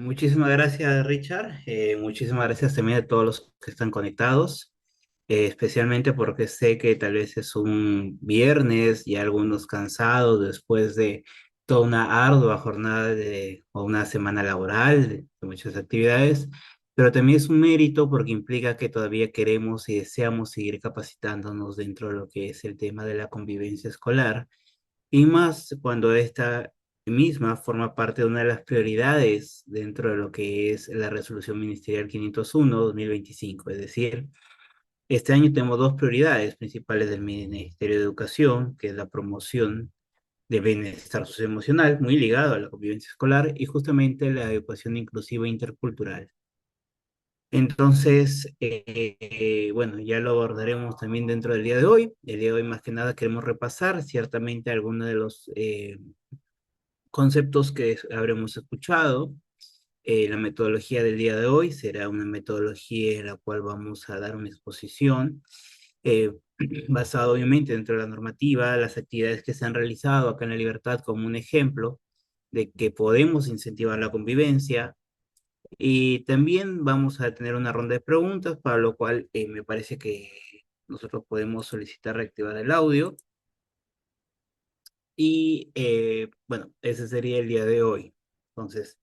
Muchísimas gracias, Richard. Muchísimas gracias también a todos los que están conectados, especialmente porque sé que tal vez es un viernes y algunos cansados después de toda una ardua jornada o una semana laboral de muchas actividades, pero también es un mérito porque implica que todavía queremos y deseamos seguir capacitándonos dentro de lo que es el tema de la convivencia escolar y más cuando esta misma forma parte de una de las prioridades dentro de lo que es la Resolución Ministerial 501-2025. Es decir, este año tenemos dos prioridades principales del Ministerio de Educación, que es la promoción del bienestar socioemocional, muy ligado a la convivencia escolar, y justamente la educación inclusiva e intercultural. Entonces, bueno, ya lo abordaremos también dentro del día de hoy. El día de hoy, más que nada, queremos repasar ciertamente algunos de los conceptos que habremos escuchado. La metodología del día de hoy será una metodología en la cual vamos a dar una exposición eh, basada obviamente dentro de la normativa, las actividades que se han realizado acá en La Libertad como un ejemplo de que podemos incentivar la convivencia. Y también vamos a tener una ronda de preguntas, para lo cual me parece que nosotros podemos solicitar reactivar el audio. Y bueno, ese sería el día de hoy. Entonces,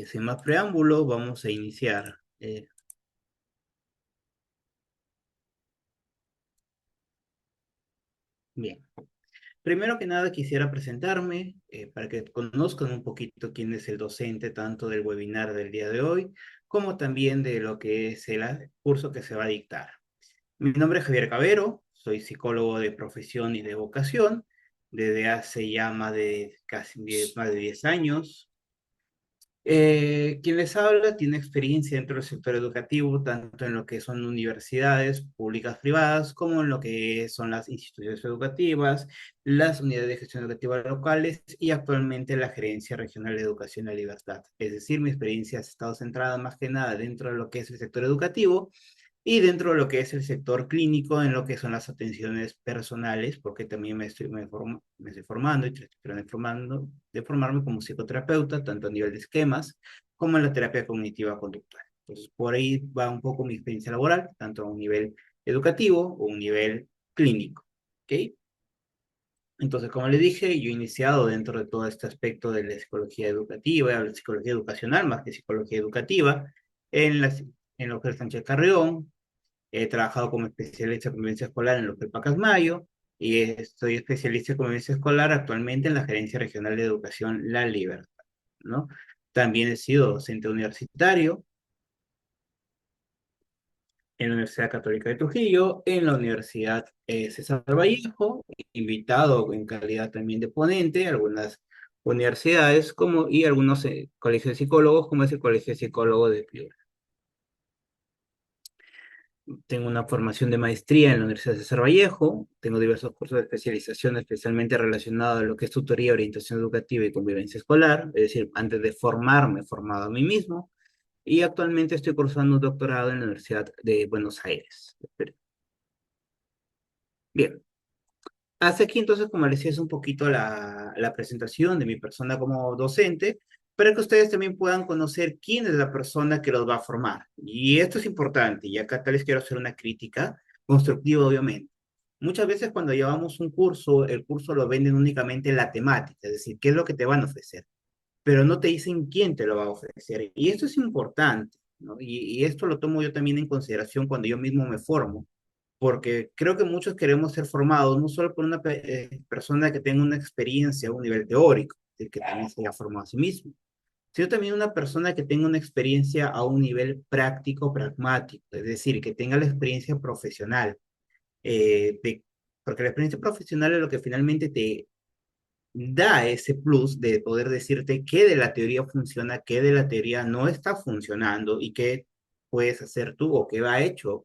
sin más preámbulos, vamos a iniciar. Bien, primero que nada quisiera presentarme para que conozcan un poquito quién es el docente, tanto del webinar del día de hoy, como también de lo que es el curso que se va a dictar. Mi nombre es Javier Cabero, soy psicólogo de profesión y de vocación, desde hace ya más de 10 años. Quien les habla tiene experiencia dentro del sector educativo, tanto en lo que son universidades públicas privadas, como en lo que son las instituciones educativas, las unidades de gestión educativa locales y actualmente la Gerencia Regional de Educación y la Libertad. Es decir, mi experiencia ha estado centrada más que nada dentro de lo que es el sector educativo y dentro de lo que es el sector clínico, en lo que son las atenciones personales, porque también me estoy formando y estoy formando, de formarme como psicoterapeuta, tanto a nivel de esquemas como en la terapia cognitiva conductual. Entonces, por ahí va un poco mi experiencia laboral, tanto a un nivel educativo o un nivel clínico. ¿Ok? Entonces, como le dije, yo he iniciado dentro de todo este aspecto de la psicología educativa, la psicología educacional más que psicología educativa, en lo que es Sánchez Carrión. He trabajado como especialista en convivencia escolar en lo que es Pacasmayo y soy especialista en convivencia escolar actualmente en la Gerencia Regional de Educación La Libertad, ¿no? También he sido docente universitario en la Universidad Católica de Trujillo, en la Universidad César Vallejo, invitado en calidad también de ponente a algunas universidades y algunos colegios de psicólogos, como es el Colegio de Psicólogos de Piura. Tengo una formación de maestría en la Universidad de César Vallejo, tengo diversos cursos de especialización especialmente relacionados a lo que es tutoría, orientación educativa y convivencia escolar, es decir, antes de formarme, he formado a mí mismo, y actualmente estoy cursando un doctorado en la Universidad de Buenos Aires. Bien, hasta aquí entonces, como les decía, es un poquito la presentación de mi persona como docente, para que ustedes también puedan conocer quién es la persona que los va a formar. Y esto es importante, y acá tal vez quiero hacer una crítica constructiva, obviamente. Muchas veces cuando llevamos un curso, el curso lo venden únicamente la temática, es decir, qué es lo que te van a ofrecer, pero no te dicen quién te lo va a ofrecer. Y esto es importante, ¿no? Y esto lo tomo yo también en consideración cuando yo mismo me formo porque creo que muchos queremos ser formados no solo por una persona que tenga una experiencia a un nivel teórico, de que también se haya formado a sí mismo, sino también una persona que tenga una experiencia a un nivel práctico, pragmático, es decir, que tenga la experiencia profesional, porque la experiencia profesional es lo que finalmente te da ese plus de poder decirte qué de la teoría funciona, qué de la teoría no está funcionando y qué puedes hacer tú o qué va hecho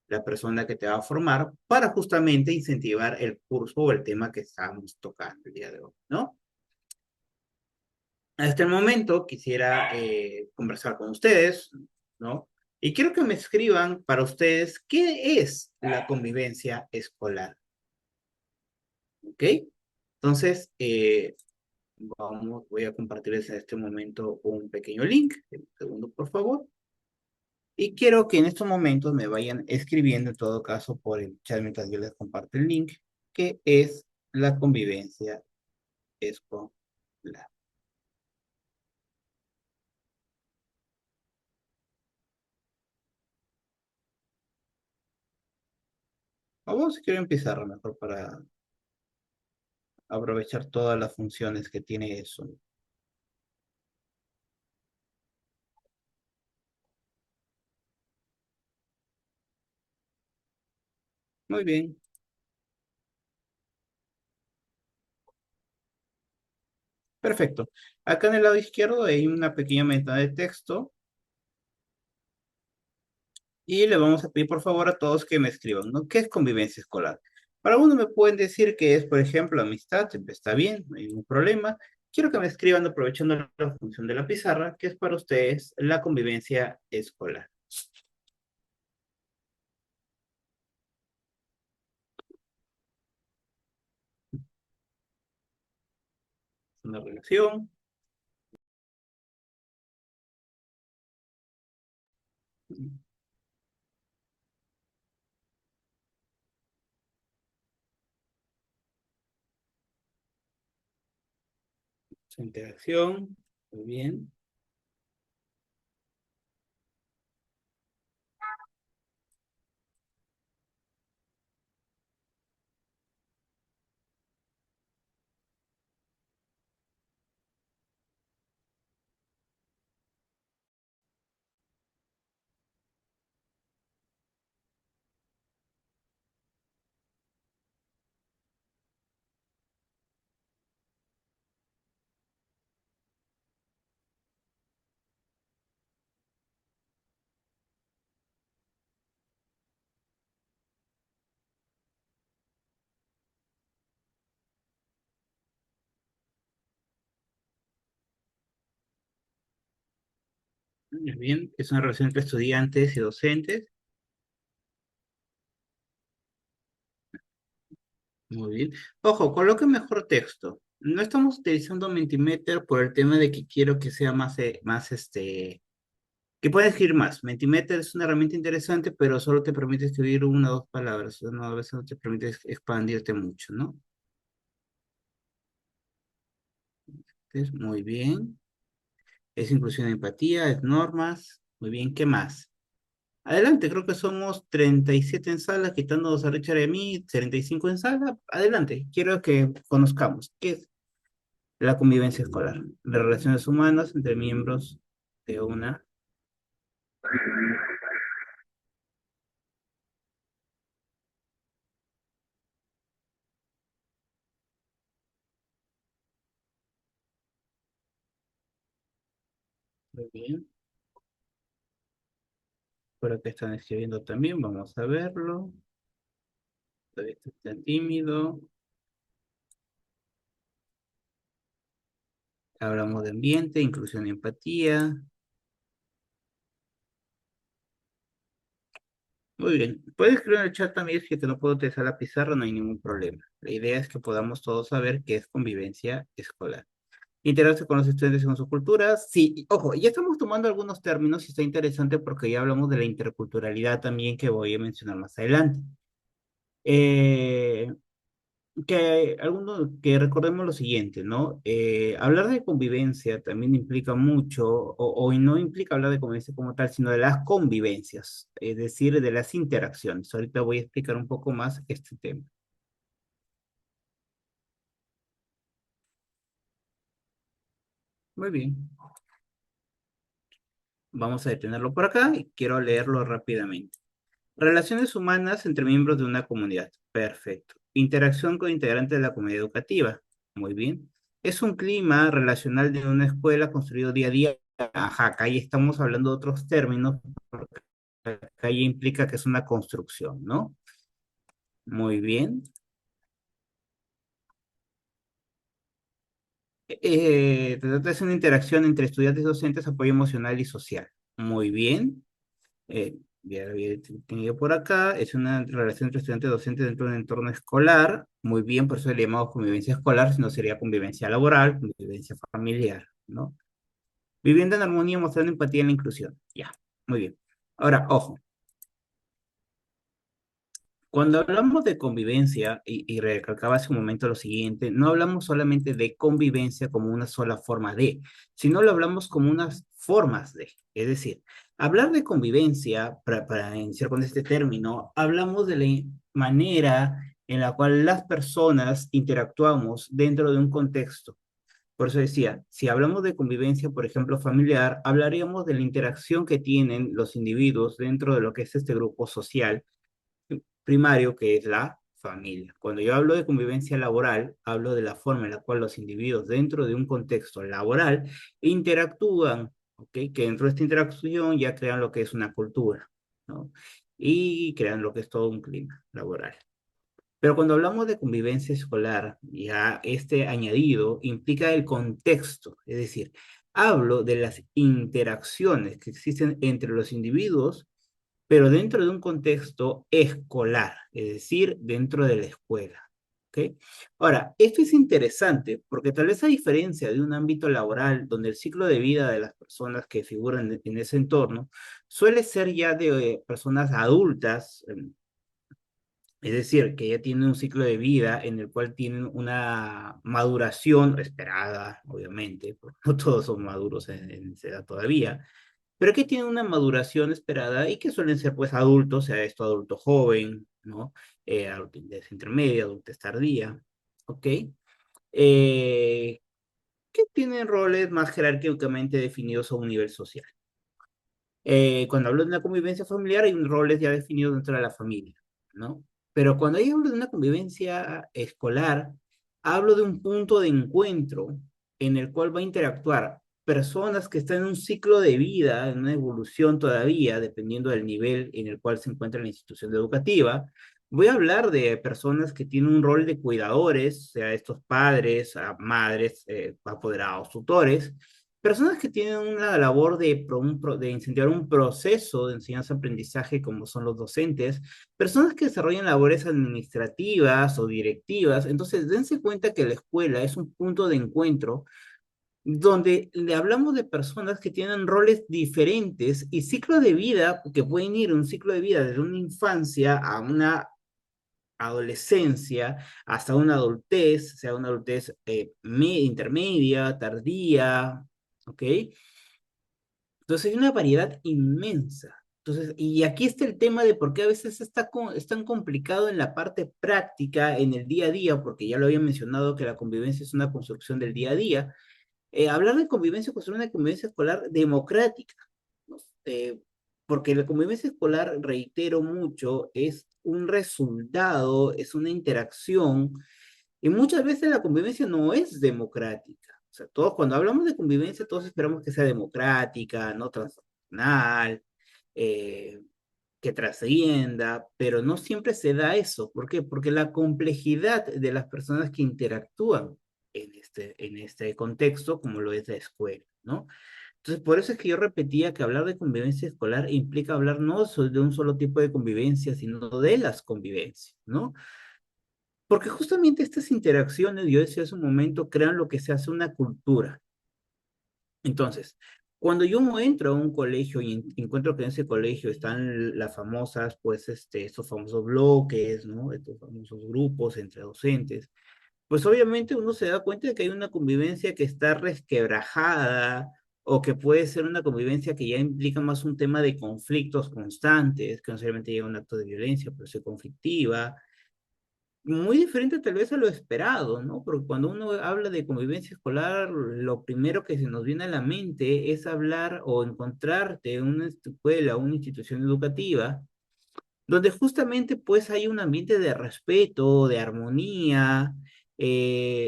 la persona que te va a formar para justamente incentivar el curso o el tema que estamos tocando el día de hoy, ¿no? Hasta el momento quisiera conversar con ustedes, ¿no? Y quiero que me escriban para ustedes qué es la convivencia escolar, ¿ok? Entonces, Voy a compartirles en este momento un pequeño link. Un segundo, por favor. Y quiero que en estos momentos me vayan escribiendo, en todo caso, por el chat mientras yo les comparto el link, que es la convivencia escolar. Vamos, si quiero empezar mejor para aprovechar todas las funciones que tiene eso. Muy bien, perfecto. Acá en el lado izquierdo hay una pequeña ventana de texto y le vamos a pedir por favor a todos que me escriban, ¿no? ¿Qué es convivencia escolar? Para uno me pueden decir que es, por ejemplo, amistad, siempre está bien, no hay ningún problema. Quiero que me escriban aprovechando la función de la pizarra, que es para ustedes la convivencia escolar. Una relación, su interacción, muy bien, muy bien. Es una relación entre estudiantes y docentes, muy bien. Ojo, coloque mejor texto. No estamos utilizando Mentimeter por el tema de que quiero que sea más que pueda escribir más. Mentimeter es una herramienta interesante, pero solo te permite escribir una o dos palabras. No, a veces no te permite expandirte mucho, ¿no? Entonces, muy bien. Es inclusión de empatía, es normas. Muy bien, ¿qué más? Adelante, creo que somos 37 en sala, quitándonos a Richard y a mí, 35 en sala. Adelante, quiero que conozcamos qué es la convivencia escolar, las relaciones humanas entre miembros de una. Muy bien, por acá están escribiendo también, vamos a verlo. Todavía está tímido. Hablamos de ambiente, inclusión y empatía. Muy bien. Puedes escribir en el chat también si es que no puedo utilizar la pizarra, no hay ningún problema. La idea es que podamos todos saber qué es convivencia escolar. Integrarse con los estudiantes y con su cultura. Sí, ojo, ya estamos tomando algunos términos y está interesante porque ya hablamos de la interculturalidad también que voy a mencionar más adelante. Eh, que recordemos lo siguiente, ¿no? Hablar de convivencia también implica mucho, o no implica hablar de convivencia como tal, sino de las convivencias, es decir, de las interacciones. Ahorita voy a explicar un poco más este tema. Muy bien, vamos a detenerlo por acá y quiero leerlo rápidamente. Relaciones humanas entre miembros de una comunidad. Perfecto. Interacción con integrantes de la comunidad educativa. Muy bien. Es un clima relacional de una escuela construido día a día. Ajá, acá ya estamos hablando de otros términos, porque acá ya implica que es una construcción, ¿no? Muy bien. Trata de una interacción entre estudiantes y docentes, apoyo emocional y social. Muy bien. Ya lo había tenido por acá, es una relación entre estudiante y docente dentro de un entorno escolar. Muy bien, por eso le llamamos convivencia escolar, si no sería convivencia laboral, convivencia familiar, ¿no? Viviendo en armonía, mostrando empatía en la inclusión. Ya, muy bien. Ahora, ojo, cuando hablamos de convivencia, y recalcaba hace un momento lo siguiente, no hablamos solamente de convivencia como una sola forma de, sino lo hablamos como unas formas de. Es decir, hablar de convivencia, para iniciar con este término, hablamos de la manera en la cual las personas interactuamos dentro de un contexto. Por eso decía, si hablamos de convivencia, por ejemplo, familiar, hablaríamos de la interacción que tienen los individuos dentro de lo que es este grupo social primario, que es la familia. Cuando yo hablo de convivencia laboral, hablo de la forma en la cual los individuos dentro de un contexto laboral interactúan, ¿ok? Que dentro de esta interacción ya crean lo que es una cultura, ¿no? Y crean lo que es todo un clima laboral. Pero cuando hablamos de convivencia escolar, ya este añadido implica el contexto, es decir, hablo de las interacciones que existen entre los individuos, pero dentro de un contexto escolar, es decir, dentro de la escuela. ¿Ok? Ahora, esto es interesante porque tal vez a diferencia de un ámbito laboral donde el ciclo de vida de las personas que figuran en ese entorno suele ser ya de personas adultas, es decir, que ya tienen un ciclo de vida en el cual tienen una maduración esperada, obviamente, porque no todos son maduros en esa edad todavía, pero que tienen una maduración esperada y que suelen ser pues adultos, sea esto adulto joven, ¿no? Adultez intermedia, adultez tardía, ¿ok? Que tienen roles más jerárquicamente definidos a un nivel social. Cuando hablo de una convivencia familiar, hay roles ya definidos dentro de la familia, ¿no? Pero cuando yo hablo de una convivencia escolar, hablo de un punto de encuentro en el cual va a interactuar personas que están en un ciclo de vida, en una evolución todavía, dependiendo del nivel en el cual se encuentra la institución educativa. Voy a hablar de personas que tienen un rol de cuidadores, sea estos padres, madres, apoderados, tutores, personas que tienen una labor de incentivar un proceso de enseñanza-aprendizaje como son los docentes, personas que desarrollan labores administrativas o directivas. Entonces, dense cuenta que la escuela es un punto de encuentro donde le hablamos de personas que tienen roles diferentes y ciclos de vida que pueden ir un ciclo de vida desde una infancia a una adolescencia hasta una adultez, sea una adultez intermedia, tardía, ¿ok? Entonces hay una variedad inmensa. Entonces, y aquí está el tema de por qué a veces es tan complicado en la parte práctica, en el día a día, porque ya lo había mencionado que la convivencia es una construcción del día a día. Hablar de convivencia, construir una convivencia escolar democrática, ¿no? Porque la convivencia escolar, reitero mucho, es un resultado, es una interacción, y muchas veces la convivencia no es democrática. O sea, todos cuando hablamos de convivencia, todos esperamos que sea democrática, no transnacional, eh, que trascienda, pero no siempre se da eso. ¿Por qué? Porque la complejidad de las personas que interactúan en este contexto, como lo es la escuela, ¿no? Entonces, por eso es que yo repetía que hablar de convivencia escolar implica hablar no de un solo tipo de convivencia, sino de las convivencias, ¿no? Porque justamente estas interacciones, yo decía hace un momento, crean lo que se hace una cultura. Entonces, cuando yo entro a un colegio y encuentro que en ese colegio están las famosas, pues, estos famosos bloques, ¿no? Estos famosos grupos entre docentes, pues obviamente uno se da cuenta de que hay una convivencia que está resquebrajada o que puede ser una convivencia que ya implica más un tema de conflictos constantes, que no solamente llega a un acto de violencia, pero es conflictiva, muy diferente tal vez a lo esperado, ¿no? Porque cuando uno habla de convivencia escolar, lo primero que se nos viene a la mente es hablar o encontrarte en una escuela, una institución educativa, donde justamente pues hay un ambiente de respeto, de armonía,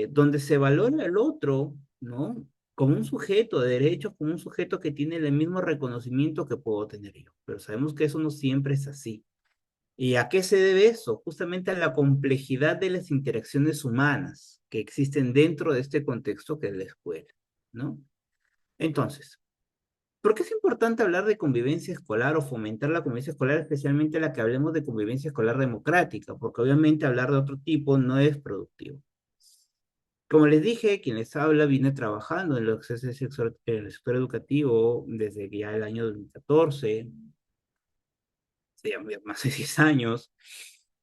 donde se valora al otro, ¿no? Como un sujeto de derechos, como un sujeto que tiene el mismo reconocimiento que puedo tener yo. Pero sabemos que eso no siempre es así. ¿Y a qué se debe eso? Justamente a la complejidad de las interacciones humanas que existen dentro de este contexto que es la escuela, ¿no? Entonces, ¿Por qué es importante hablar de convivencia escolar o fomentar la convivencia escolar, especialmente la que hablemos de convivencia escolar democrática? Porque obviamente hablar de otro tipo no es productivo. Como les dije, quien les habla viene trabajando en lo que es el sector educativo desde ya el año 2014, ya más de 10 años,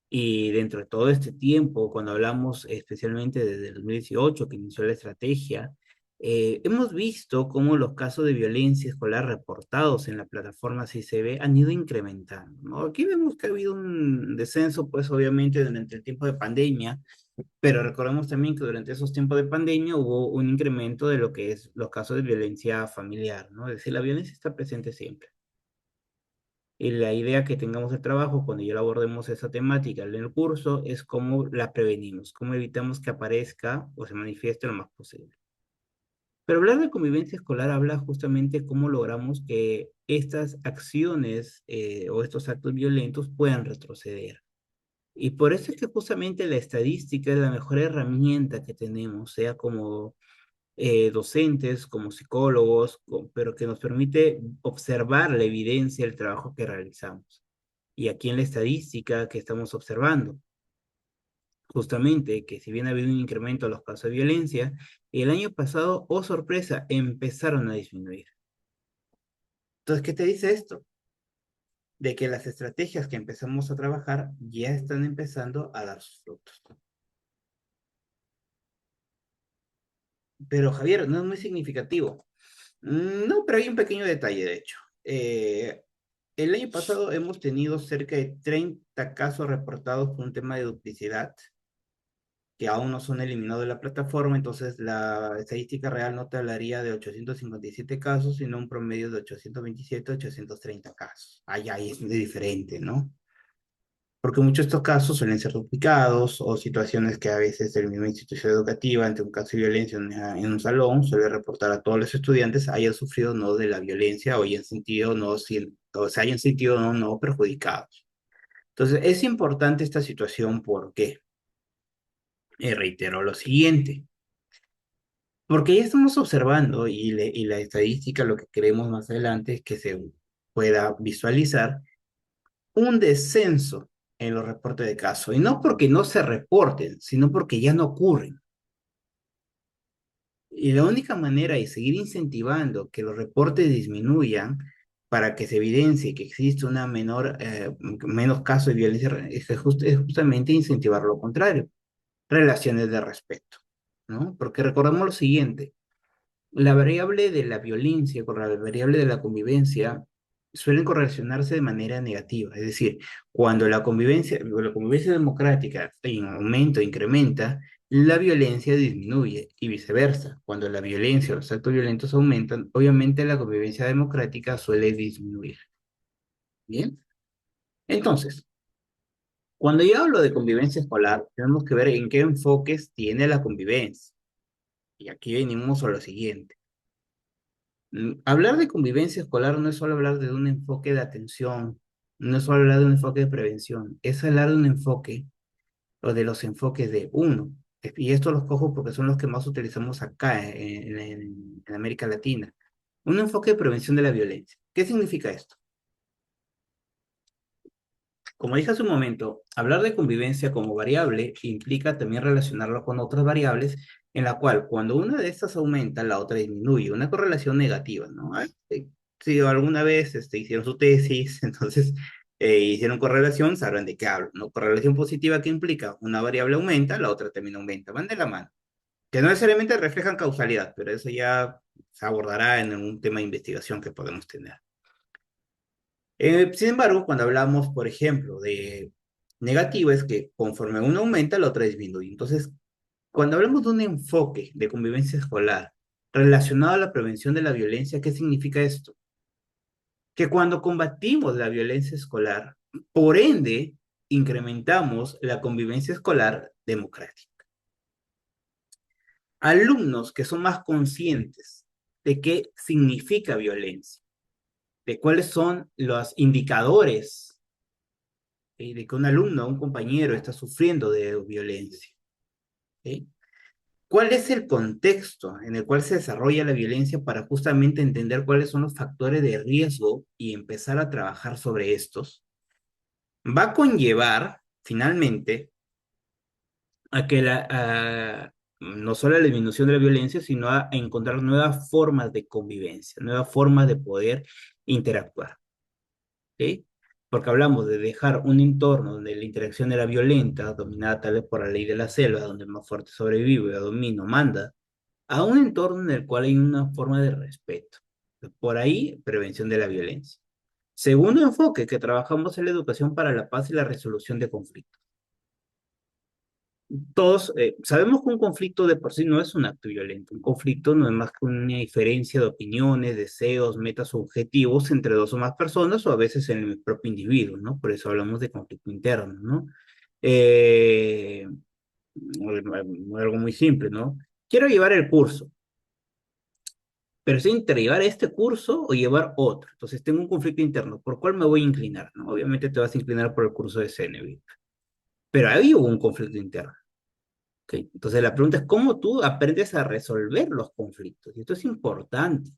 y dentro de todo este tiempo, cuando hablamos especialmente desde el 2018, que inició la estrategia, hemos visto cómo los casos de violencia escolar reportados en la plataforma CICB han ido incrementando, ¿no? Aquí vemos que ha habido un descenso, pues obviamente durante el tiempo de pandemia, pero recordemos también que durante esos tiempos de pandemia hubo un incremento de lo que es los casos de violencia familiar, ¿no? Es decir, la violencia está presente siempre. Y la idea que tengamos de trabajo cuando ya abordemos esa temática en el curso es cómo la prevenimos, cómo evitamos que aparezca o se manifieste lo más posible. Pero hablar de convivencia escolar habla justamente cómo logramos que estas acciones o estos actos violentos puedan retroceder. Y por eso es que justamente la estadística es la mejor herramienta que tenemos, sea como docentes, como psicólogos, pero que nos permite observar la evidencia del trabajo que realizamos. Y aquí en la estadística que estamos observando, justamente que si bien ha habido un incremento de los casos de violencia, el año pasado, oh sorpresa, empezaron a disminuir. Entonces, ¿qué te dice esto? De que las estrategias que empezamos a trabajar ya están empezando a dar sus frutos. Pero Javier, no es muy significativo. No, pero hay un pequeño detalle, de hecho. El año pasado hemos tenido cerca de 30 casos reportados por un tema de duplicidad que aún no son eliminados de la plataforma, entonces la estadística real no te hablaría de 857 casos, sino un promedio de 827, 830 casos. Ahí es muy diferente, ¿no? Porque muchos de estos casos suelen ser duplicados o situaciones que a veces el mismo institución educativa, ante un caso de violencia en un salón, suele reportar a todos los estudiantes hayan sufrido no de la violencia o hayan sentido no, o se hayan sentido no perjudicados. Entonces, es importante esta situación porque, reitero lo siguiente, porque ya estamos observando y la estadística lo que queremos más adelante es que se pueda visualizar un descenso en los reportes de casos. Y no porque no se reporten, sino porque ya no ocurren. Y la única manera de seguir incentivando que los reportes disminuyan para que se evidencie que existe una menos casos de violencia es justamente incentivar lo contrario, relaciones de respeto, ¿no? Porque recordemos lo siguiente, la variable de la violencia con la variable de la convivencia suelen correlacionarse de manera negativa. Es decir, cuando la convivencia democrática en aumento, incrementa, la violencia disminuye y viceversa. Cuando la violencia o los actos violentos aumentan, obviamente la convivencia democrática suele disminuir. Bien. Entonces, cuando yo hablo de convivencia escolar, tenemos que ver en qué enfoques tiene la convivencia. Y aquí venimos a lo siguiente. Hablar de convivencia escolar no es solo hablar de un enfoque de atención, no es solo hablar de un enfoque de prevención, es hablar de un enfoque o de los enfoques de uno. Y esto los cojo porque son los que más utilizamos acá en América Latina. Un enfoque de prevención de la violencia. ¿Qué significa esto? Como dije hace un momento, hablar de convivencia como variable implica también relacionarlo con otras variables en la cual cuando una de estas aumenta, la otra disminuye, una correlación negativa, ¿no? Si alguna vez hicieron su tesis, entonces hicieron correlación, sabrán de qué hablo, ¿no? Correlación positiva que implica una variable aumenta, la otra también aumenta, van de la mano, que no necesariamente reflejan causalidad, pero eso ya se abordará en un tema de investigación que podemos tener. Sin embargo, cuando hablamos, por ejemplo, de negativo, es que conforme uno aumenta, la otra disminuye. Entonces, cuando hablamos de un enfoque de convivencia escolar relacionado a la prevención de la violencia, ¿qué significa esto? Que cuando combatimos la violencia escolar, por ende, incrementamos la convivencia escolar democrática. Alumnos que son más conscientes de qué significa violencia, de cuáles son los indicadores de que un alumno o un compañero está sufriendo de violencia. ¿Sí? ¿Cuál es el contexto en el cual se desarrolla la violencia para justamente entender cuáles son los factores de riesgo y empezar a trabajar sobre estos? Va a conllevar, finalmente, a que no solo la disminución de la violencia, sino a encontrar nuevas formas de convivencia, nuevas formas de poder interactuar. ¿Ok? Porque hablamos de dejar un entorno donde la interacción era violenta, dominada tal vez por la ley de la selva, donde el más fuerte sobrevive, o domino, manda, a un entorno en el cual hay una forma de respeto. Por ahí, prevención de la violencia. Segundo enfoque, que trabajamos en la educación para la paz y la resolución de conflictos. Todos sabemos que un conflicto de por sí no es un acto violento. Un conflicto no es más que una diferencia de opiniones, deseos, metas o objetivos entre dos o más personas o a veces en el propio individuo, ¿no? Por eso hablamos de conflicto interno, ¿no? Eh, algo muy simple, ¿no? Quiero llevar el curso, pero es entre llevar este curso o llevar otro. Entonces tengo un conflicto interno. ¿Por cuál me voy a inclinar? ¿No? Obviamente te vas a inclinar por el curso de CNB. Pero ahí hubo un conflicto interno. ¿Ok? Entonces la pregunta es cómo tú aprendes a resolver los conflictos. Y esto es importante,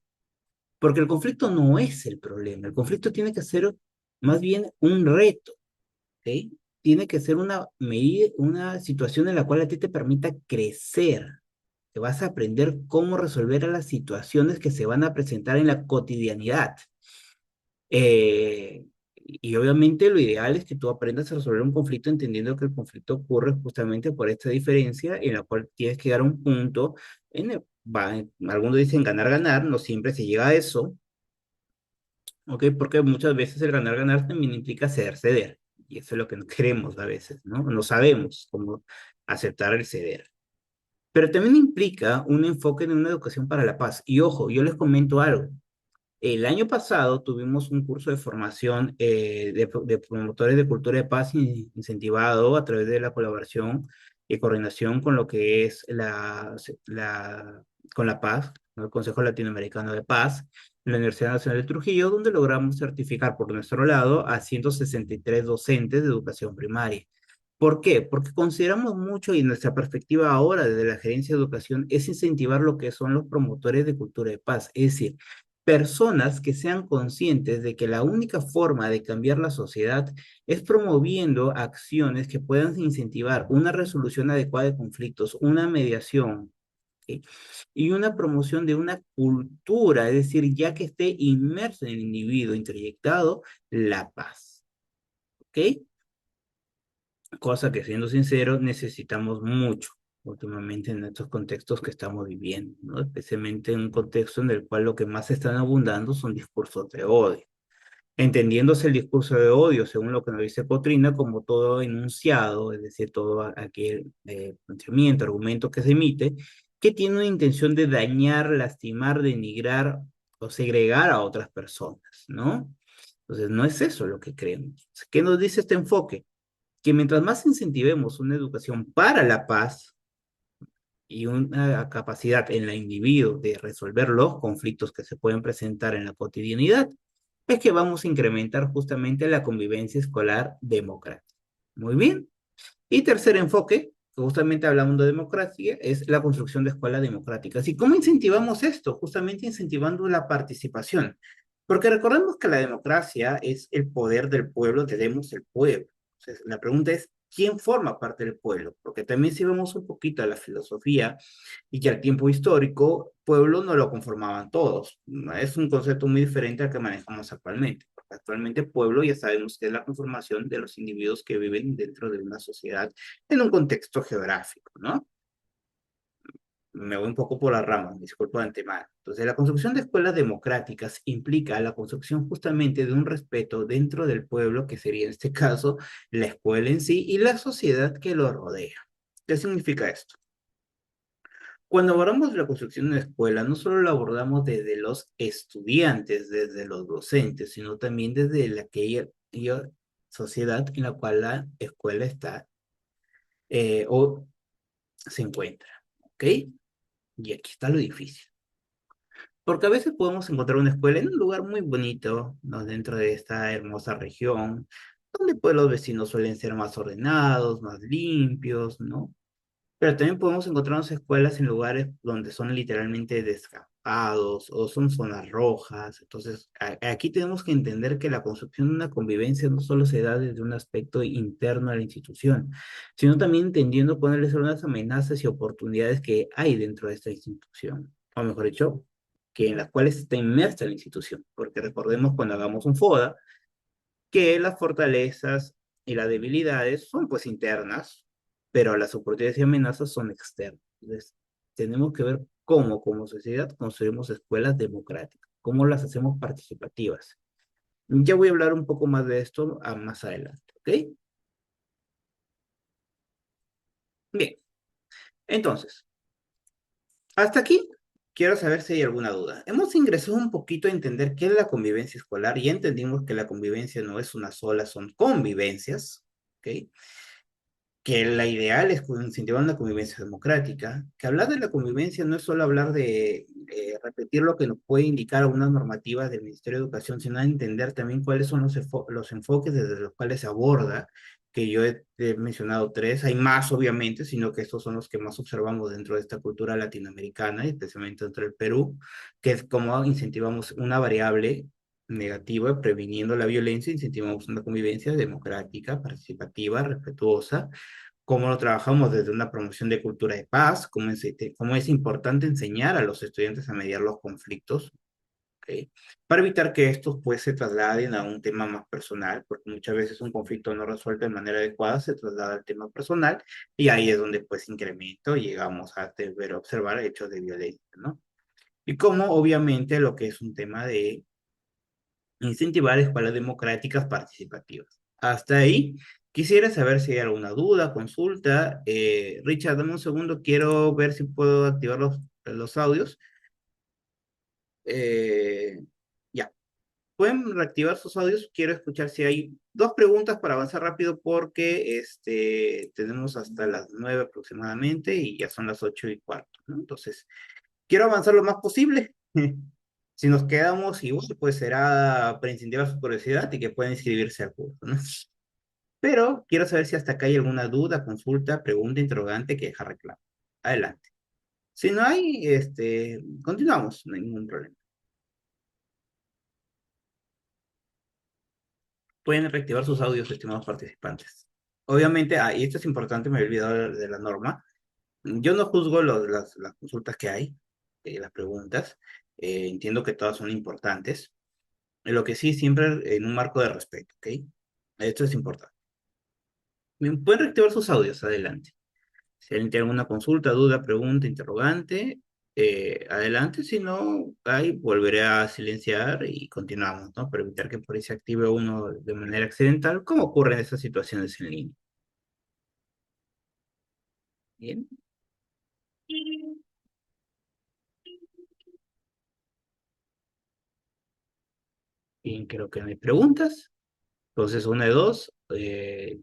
porque el conflicto no es el problema. El conflicto tiene que ser más bien un reto. ¿Ok? Tiene que ser una medida, una situación en la cual a ti te permita crecer, que vas a aprender cómo resolver a las situaciones que se van a presentar en la cotidianidad. Y obviamente lo ideal es que tú aprendas a resolver un conflicto entendiendo que el conflicto ocurre justamente por esta diferencia en la cual tienes que llegar a un punto algunos dicen ganar, ganar, no siempre se llega a eso, ¿ok? Porque muchas veces el ganar, ganar también implica ceder, ceder. Y eso es lo que no queremos a veces, ¿no? No sabemos cómo aceptar el ceder. Pero también implica un enfoque en una educación para la paz. Y ojo, yo les comento algo. El año pasado tuvimos un curso de formación de promotores de cultura de paz incentivado a través de la colaboración y coordinación con lo que es con la paz, ¿no? El Consejo Latinoamericano de Paz, en la Universidad Nacional de Trujillo, donde logramos certificar por nuestro lado a 163 docentes de educación primaria. ¿Por qué? Porque consideramos mucho y nuestra perspectiva ahora desde la gerencia de educación es incentivar lo que son los promotores de cultura de paz, es decir, personas que sean conscientes de que la única forma de cambiar la sociedad es promoviendo acciones que puedan incentivar una resolución adecuada de conflictos, una mediación, ¿sí? Y una promoción de una cultura, es decir, ya que esté inmerso en el individuo, introyectado, la paz. ¿Ok? Cosa que, siendo sincero, necesitamos mucho últimamente en estos contextos que estamos viviendo, ¿no? Especialmente en un contexto en el cual lo que más están abundando son discursos de odio. Entendiéndose el discurso de odio, según lo que nos dice Cotrina, como todo enunciado, es decir, todo aquel planteamiento, argumento que se emite, que tiene una intención de dañar, lastimar, denigrar o segregar a otras personas, ¿no? Entonces, no es eso lo que creemos. ¿Qué nos dice este enfoque? Que mientras más incentivemos una educación para la paz y una capacidad en el individuo de resolver los conflictos que se pueden presentar en la cotidianidad, es que vamos a incrementar justamente la convivencia escolar democrática. Muy bien. Y tercer enfoque, que justamente hablando de democracia, es la construcción de escuelas democráticas. ¿Y cómo incentivamos esto? Justamente incentivando la participación. Porque recordemos que la democracia es el poder del pueblo, tenemos el pueblo. Entonces, la pregunta es, ¿quién forma parte del pueblo? Porque también si vemos un poquito a la filosofía y que al tiempo histórico, pueblo no lo conformaban todos. Es un concepto muy diferente al que manejamos actualmente. Porque actualmente pueblo ya sabemos que es la conformación de los individuos que viven dentro de una sociedad en un contexto geográfico, ¿no? Me voy un poco por las ramas, disculpo de antemano. Entonces, la construcción de escuelas democráticas implica la construcción justamente de un respeto dentro del pueblo, que sería en este caso la escuela en sí, y la sociedad que lo rodea. ¿Qué significa esto? Cuando abordamos la construcción de una escuela, no solo la abordamos desde los estudiantes, desde los docentes, sino también desde aquella sociedad en la cual la escuela está o se encuentra. ¿Ok? Y aquí está lo difícil. Porque a veces podemos encontrar una escuela en un lugar muy bonito, ¿no? Dentro de esta hermosa región, donde pues los vecinos suelen ser más ordenados, más limpios, ¿no? Pero también podemos encontrarnos escuelas en lugares donde son literalmente descampados o son zonas rojas. Entonces, aquí tenemos que entender que la construcción de una convivencia no solo se da desde un aspecto interno a la institución, sino también entendiendo cuáles son las amenazas y oportunidades que hay dentro de esta institución. O mejor dicho, que en las cuales está inmersa la institución. Porque recordemos cuando hagamos un FODA, que las fortalezas y las debilidades son pues internas, pero las oportunidades y amenazas son externas. Entonces, tenemos que ver cómo como sociedad construimos escuelas democráticas, cómo las hacemos participativas. Ya voy a hablar un poco más de esto más adelante, ¿ok? Bien, entonces, hasta aquí quiero saber si hay alguna duda. Hemos ingresado un poquito a entender qué es la convivencia escolar y entendimos que la convivencia no es una sola, son convivencias, ¿ok? Que la ideal es incentivar una convivencia democrática, que hablar de la convivencia no es solo hablar de repetir lo que nos puede indicar algunas normativas del Ministerio de Educación, sino entender también cuáles son los enfoques desde los cuales se aborda, que yo he mencionado tres, hay más obviamente, sino que estos son los que más observamos dentro de esta cultura latinoamericana, especialmente dentro del Perú, que es cómo incentivamos una variable negativa, previniendo la violencia, incentivamos una convivencia democrática, participativa, respetuosa, cómo lo trabajamos desde una promoción de cultura de paz, cómo es importante enseñar a los estudiantes a mediar los conflictos, ¿ok? Para evitar que estos pues se trasladen a un tema más personal, porque muchas veces un conflicto no resuelto de manera adecuada se traslada al tema personal y ahí es donde pues incremento y llegamos a ver, observar hechos de violencia, ¿no? Y como obviamente lo que es un tema de incentivar escuelas democráticas participativas. Hasta ahí, quisiera saber si hay alguna duda, consulta. Richard, dame un segundo, quiero ver si puedo activar los audios. Eh, ya, pueden reactivar sus audios. Quiero escuchar si hay dos preguntas para avanzar rápido porque tenemos hasta las 9 aproximadamente y ya son las 8:15, ¿no? Entonces, quiero avanzar lo más posible. Si nos quedamos igual, pues será para incentivar su curiosidad y que puedan inscribirse al curso, ¿no? Pero quiero saber si hasta acá hay alguna duda, consulta, pregunta, interrogante que deja reclamo. Adelante. Si no hay, continuamos, no hay ningún problema. Pueden reactivar sus audios, estimados participantes. Obviamente, y esto es importante, me he olvidado de la norma. Yo no juzgo las consultas que hay, las preguntas. Entiendo que todas son importantes. Lo que sí, siempre en un marco de respeto, ¿ok? Esto es importante. Bien, pueden reactivar sus audios, adelante. Si alguien tiene alguna consulta, duda, pregunta, interrogante, adelante. Si no, ahí volveré a silenciar y continuamos, ¿no? Para evitar que por ahí se active uno de manera accidental, como ocurre en estas situaciones en línea. Bien. Bien, creo que no hay preguntas. Entonces, una de dos, que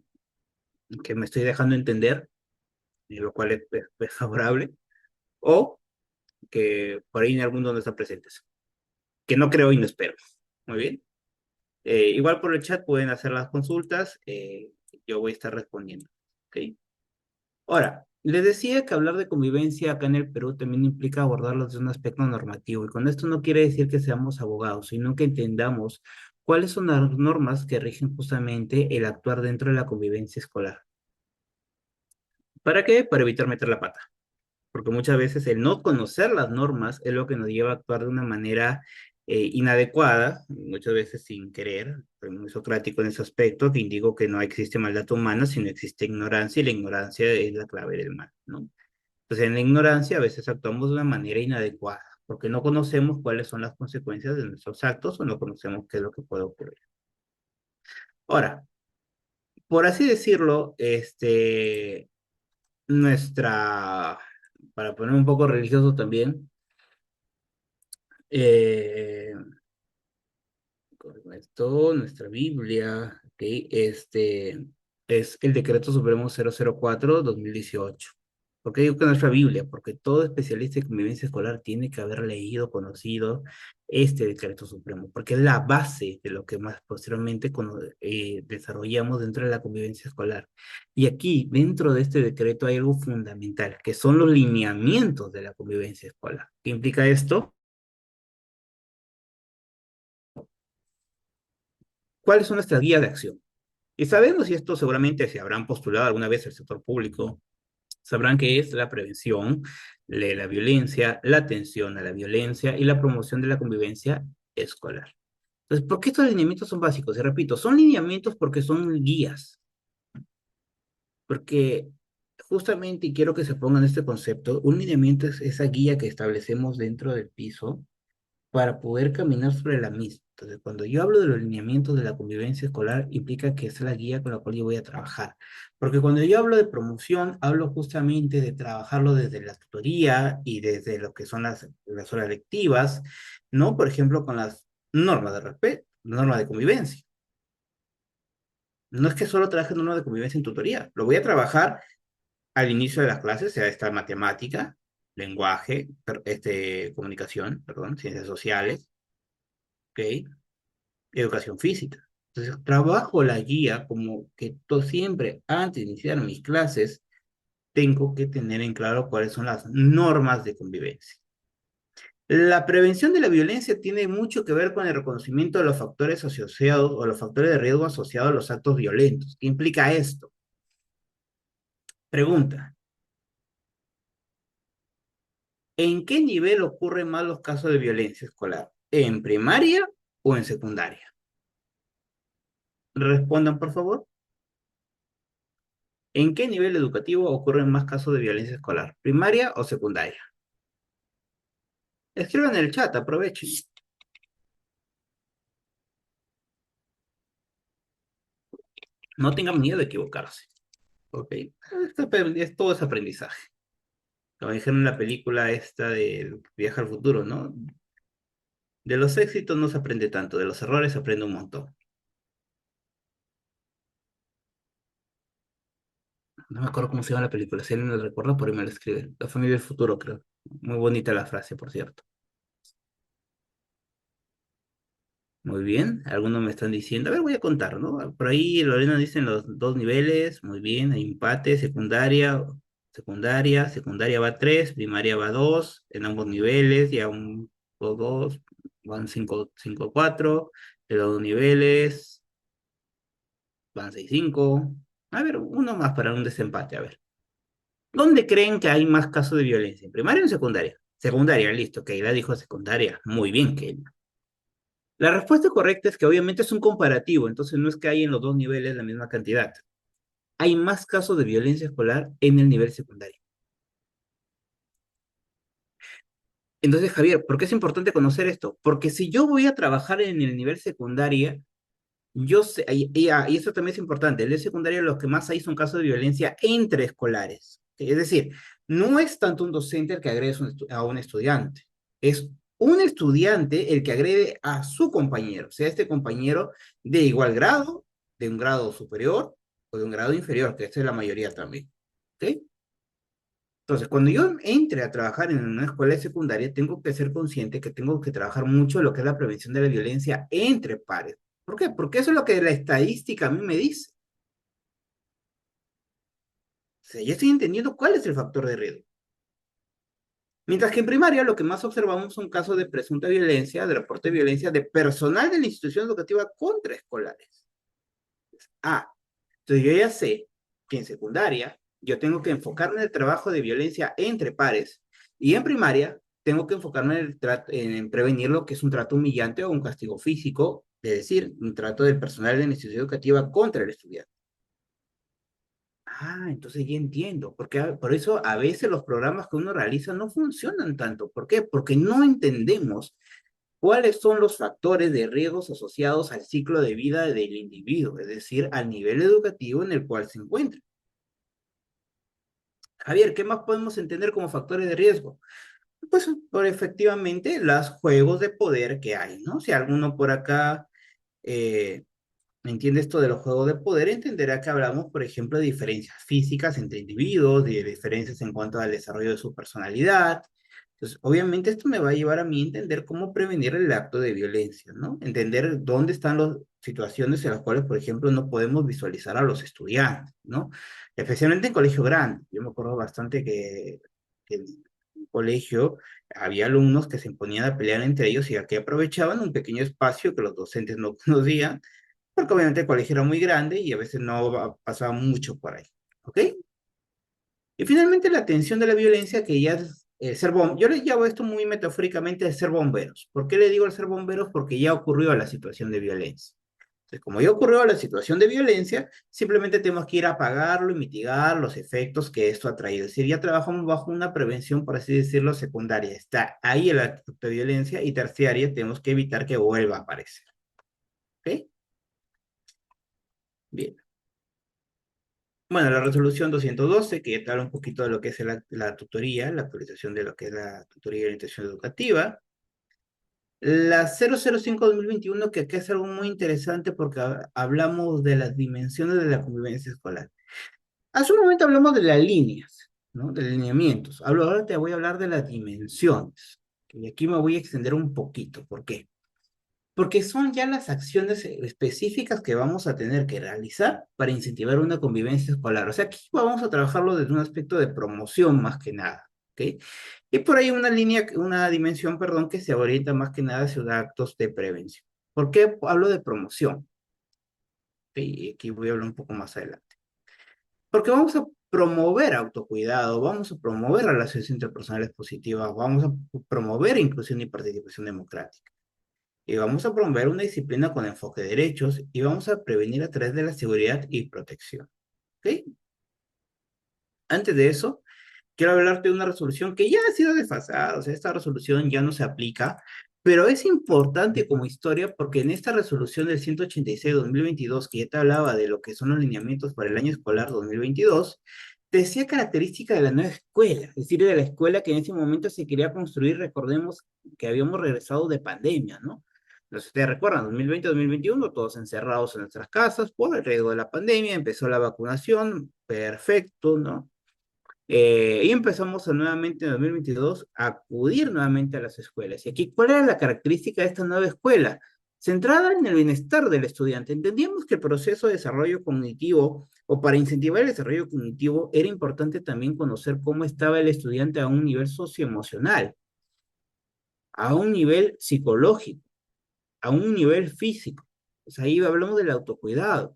me estoy dejando entender, lo cual es favorable, o que por ahí en alguno no están presentes, que no creo y no espero. Muy bien. Igual por el chat pueden hacer las consultas, yo voy a estar respondiendo. ¿Ok? Ahora, les decía que hablar de convivencia acá en el Perú también implica abordarlo desde un aspecto normativo, y con esto no quiere decir que seamos abogados, sino que entendamos cuáles son las normas que rigen justamente el actuar dentro de la convivencia escolar. ¿Para qué? Para evitar meter la pata, porque muchas veces el no conocer las normas es lo que nos lleva a actuar de una manera inadecuada, muchas veces sin querer. Soy muy socrático en ese aspecto, que indico que no existe maldad humana, sino existe ignorancia, y la ignorancia es la clave del mal, ¿no? Entonces, en la ignorancia a veces actuamos de una manera inadecuada, porque no conocemos cuáles son las consecuencias de nuestros actos o no conocemos qué es lo que puede ocurrir. Ahora, por así decirlo, nuestra, para poner un poco religioso también, eh, esto, nuestra Biblia, ¿ok? Es el Decreto Supremo 004/2018. ¿Por qué digo que nuestra Biblia? Porque todo especialista en convivencia escolar tiene que haber leído, conocido este decreto supremo, porque es la base de lo que más posteriormente desarrollamos dentro de la convivencia escolar. Y aquí, dentro de este decreto, hay algo fundamental, que son los lineamientos de la convivencia escolar. ¿Qué implica esto? ¿Cuáles son nuestras guías de acción? Y sabemos, y esto seguramente se habrán postulado alguna vez el sector público, sabrán que es la prevención de la violencia, la atención a la violencia y la promoción de la convivencia escolar. Entonces, ¿por qué estos lineamientos son básicos? Y repito, son lineamientos porque son guías, porque justamente, y quiero que se pongan este concepto, un lineamiento es esa guía que establecemos dentro del piso para poder caminar sobre la misma. Entonces, cuando yo hablo de los lineamientos de la convivencia escolar, implica que es la guía con la cual yo voy a trabajar. Porque cuando yo hablo de promoción, hablo justamente de trabajarlo desde la tutoría y desde lo que son las horas lectivas, ¿no? Por ejemplo, con las normas de respeto, normas de convivencia. No es que solo trabaje normas de convivencia en tutoría, lo voy a trabajar al inicio de las clases, sea esta matemática, lenguaje, comunicación, perdón, ciencias sociales, ¿ok? Educación física. Entonces, trabajo la guía como que siempre, antes de iniciar mis clases, tengo que tener en claro cuáles son las normas de convivencia. La prevención de la violencia tiene mucho que ver con el reconocimiento de los factores asociados o los factores de riesgo asociados a los actos violentos. ¿Qué implica esto? Pregunta, ¿en qué nivel ocurren más los casos de violencia escolar? ¿En primaria o en secundaria? Respondan, por favor. ¿En qué nivel educativo ocurren más casos de violencia escolar? ¿Primaria o secundaria? Escriban en el chat, aprovechen. No tengan miedo de equivocarse. ¿Ok? Todo es aprendizaje. Como dijeron en la película esta de Viaje al Futuro, ¿no? De los éxitos no se aprende tanto, de los errores se aprende un montón. No me acuerdo cómo se llama la película, si alguien lo recuerda, por ahí me lo escribe. La familia del futuro, creo. Muy bonita la frase, por cierto. Muy bien, algunos me están diciendo, a ver, voy a contar, ¿no? Por ahí Lorena dicen los dos niveles, muy bien, hay empate, secundaria va 3, primaria va 2, en ambos niveles, ya un o dos, van 5 4, de los dos niveles, van 6 5. A ver, uno más para un desempate, a ver. ¿Dónde creen que hay más casos de violencia? ¿En primaria o en secundaria? Secundaria, listo, Keila dijo secundaria. Muy bien, Keila. La respuesta correcta es que obviamente es un comparativo, entonces no es que hay en los dos niveles la misma cantidad. Hay más casos de violencia escolar en el nivel secundario. Entonces, Javier, ¿por qué es importante conocer esto? Porque si yo voy a trabajar en el nivel secundaria, yo sé, y eso también es importante, en el secundario lo que más hay son casos de violencia entre escolares. Es decir, no es tanto un docente el que agrede a un estudiante, es un estudiante el que agrede a su compañero, sea este compañero de igual grado, de un grado superior o de un grado inferior, que esta es la mayoría también. ¿Ok? Entonces, cuando yo entre a trabajar en una escuela secundaria, tengo que ser consciente que tengo que trabajar mucho lo que es la prevención de la violencia entre pares. ¿Por qué? Porque eso es lo que la estadística a mí me dice. O sea, ya estoy entendiendo cuál es el factor de riesgo. Mientras que en primaria lo que más observamos son casos de presunta violencia, de reporte de violencia de personal de la institución educativa contra escolares. Ah, entonces yo ya sé que en secundaria yo tengo que enfocarme en el trabajo de violencia entre pares y en primaria tengo que enfocarme en prevenir lo que es un trato humillante o un castigo físico, es decir, un trato del personal de la institución educativa contra el estudiante. Ah, entonces ya entiendo, porque por eso a veces los programas que uno realiza no funcionan tanto. ¿Por qué? Porque no entendemos cuáles son los factores de riesgos asociados al ciclo de vida del individuo, es decir, al nivel educativo en el cual se encuentra. Javier, ¿qué más podemos entender como factores de riesgo? Pues por efectivamente los juegos de poder que hay, ¿no? Si alguno por acá entiende esto de los juegos de poder, entenderá que hablamos, por ejemplo, de diferencias físicas entre individuos, de diferencias en cuanto al desarrollo de su personalidad. Entonces, obviamente esto me va a llevar a mí a entender cómo prevenir el acto de violencia, ¿no? Entender dónde están las situaciones en las cuales, por ejemplo, no podemos visualizar a los estudiantes, ¿no? Especialmente en colegio grande. Yo me acuerdo bastante que en un colegio había alumnos que se ponían a pelear entre ellos y aquí aprovechaban un pequeño espacio que los docentes no conocían porque obviamente el colegio era muy grande y a veces no pasaba mucho por ahí, ¿ok? Y finalmente la atención de la violencia, que ya es ser bomberos. Yo le llamo esto muy metafóricamente de ser bomberos. ¿Por qué le digo el ser bomberos? Porque ya ocurrió la situación de violencia. Entonces, como ya ocurrió la situación de violencia, simplemente tenemos que ir a apagarlo y mitigar los efectos que esto ha traído. Es decir, ya trabajamos bajo una prevención, por así decirlo, secundaria. Está ahí el acto de violencia y terciaria, tenemos que evitar que vuelva a aparecer. ¿Ok? Bien. Bueno, la resolución 212, que ya te habla un poquito de lo que es la tutoría, la actualización de lo que es la tutoría y orientación educativa. La 005-2021, que acá es algo muy interesante porque hablamos de las dimensiones de la convivencia escolar. Hace un momento hablamos de las líneas, ¿no? De lineamientos. Ahora te voy a hablar de las dimensiones. Y aquí me voy a extender un poquito. ¿Por qué? Porque son ya las acciones específicas que vamos a tener que realizar para incentivar una convivencia escolar. O sea, aquí vamos a trabajarlo desde un aspecto de promoción más que nada, ¿ok? Y por ahí una línea, una dimensión, perdón, que se orienta más que nada hacia actos de prevención. ¿Por qué hablo de promoción? ¿Ok? Y aquí voy a hablar un poco más adelante. Porque vamos a promover autocuidado, vamos a promover relaciones interpersonales positivas, vamos a promover inclusión y participación democrática. Y vamos a promover una disciplina con enfoque de derechos y vamos a prevenir a través de la seguridad y protección. ¿Ok? Antes de eso, quiero hablarte de una resolución que ya ha sido desfasada, o sea, esta resolución ya no se aplica, pero es importante como historia porque en esta resolución del 186-2022, que ya te hablaba de lo que son los lineamientos para el año escolar 2022, decía característica de la nueva escuela, es decir, de la escuela que en ese momento se quería construir. Recordemos que habíamos regresado de pandemia, ¿no? No sé si ustedes recuerdan, 2020-2021, todos encerrados en nuestras casas por el riesgo de la pandemia, empezó la vacunación, perfecto, ¿no? Y empezamos nuevamente en 2022 a acudir nuevamente a las escuelas. Y aquí, ¿cuál era la característica de esta nueva escuela? Centrada en el bienestar del estudiante. Entendíamos que el proceso de desarrollo cognitivo, o para incentivar el desarrollo cognitivo, era importante también conocer cómo estaba el estudiante a un nivel socioemocional, a un nivel psicológico, a un nivel físico. Pues ahí hablamos del autocuidado.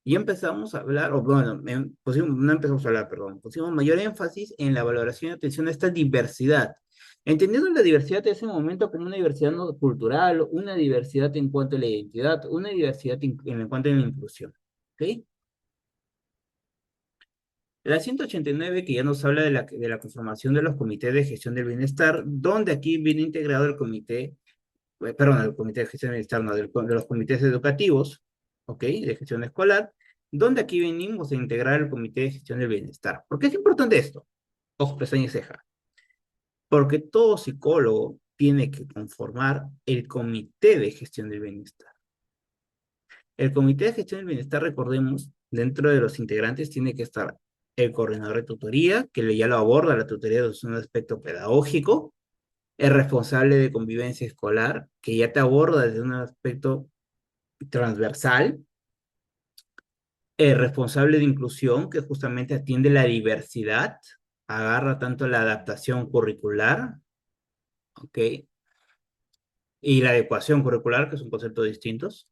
Y empezamos a hablar, o bueno, no empezamos a hablar, perdón, pusimos mayor énfasis en la valoración y atención a esta diversidad. Entendiendo la diversidad de ese momento como una diversidad no cultural, una diversidad en cuanto a la identidad, una diversidad en cuanto a la inclusión. ¿Ok? La 189 que ya nos habla de la conformación de los comités de gestión del bienestar, donde aquí viene integrado el comité, perdón, el comité de gestión del bienestar, no, de los comités educativos, ¿ok? De gestión escolar, donde aquí venimos a integrar el comité de gestión del bienestar. ¿Por qué es importante esto? Ojo, pestaña y ceja. Porque todo psicólogo tiene que conformar el comité de gestión del bienestar. El comité de gestión del bienestar, recordemos, dentro de los integrantes tiene que estar el coordinador de tutoría, que ya lo aborda la tutoría desde un aspecto pedagógico, el responsable de convivencia escolar, que ya te aborda desde un aspecto transversal, el responsable de inclusión, que justamente atiende la diversidad, agarra tanto la adaptación curricular, ¿ok? Y la adecuación curricular, que son conceptos distintos.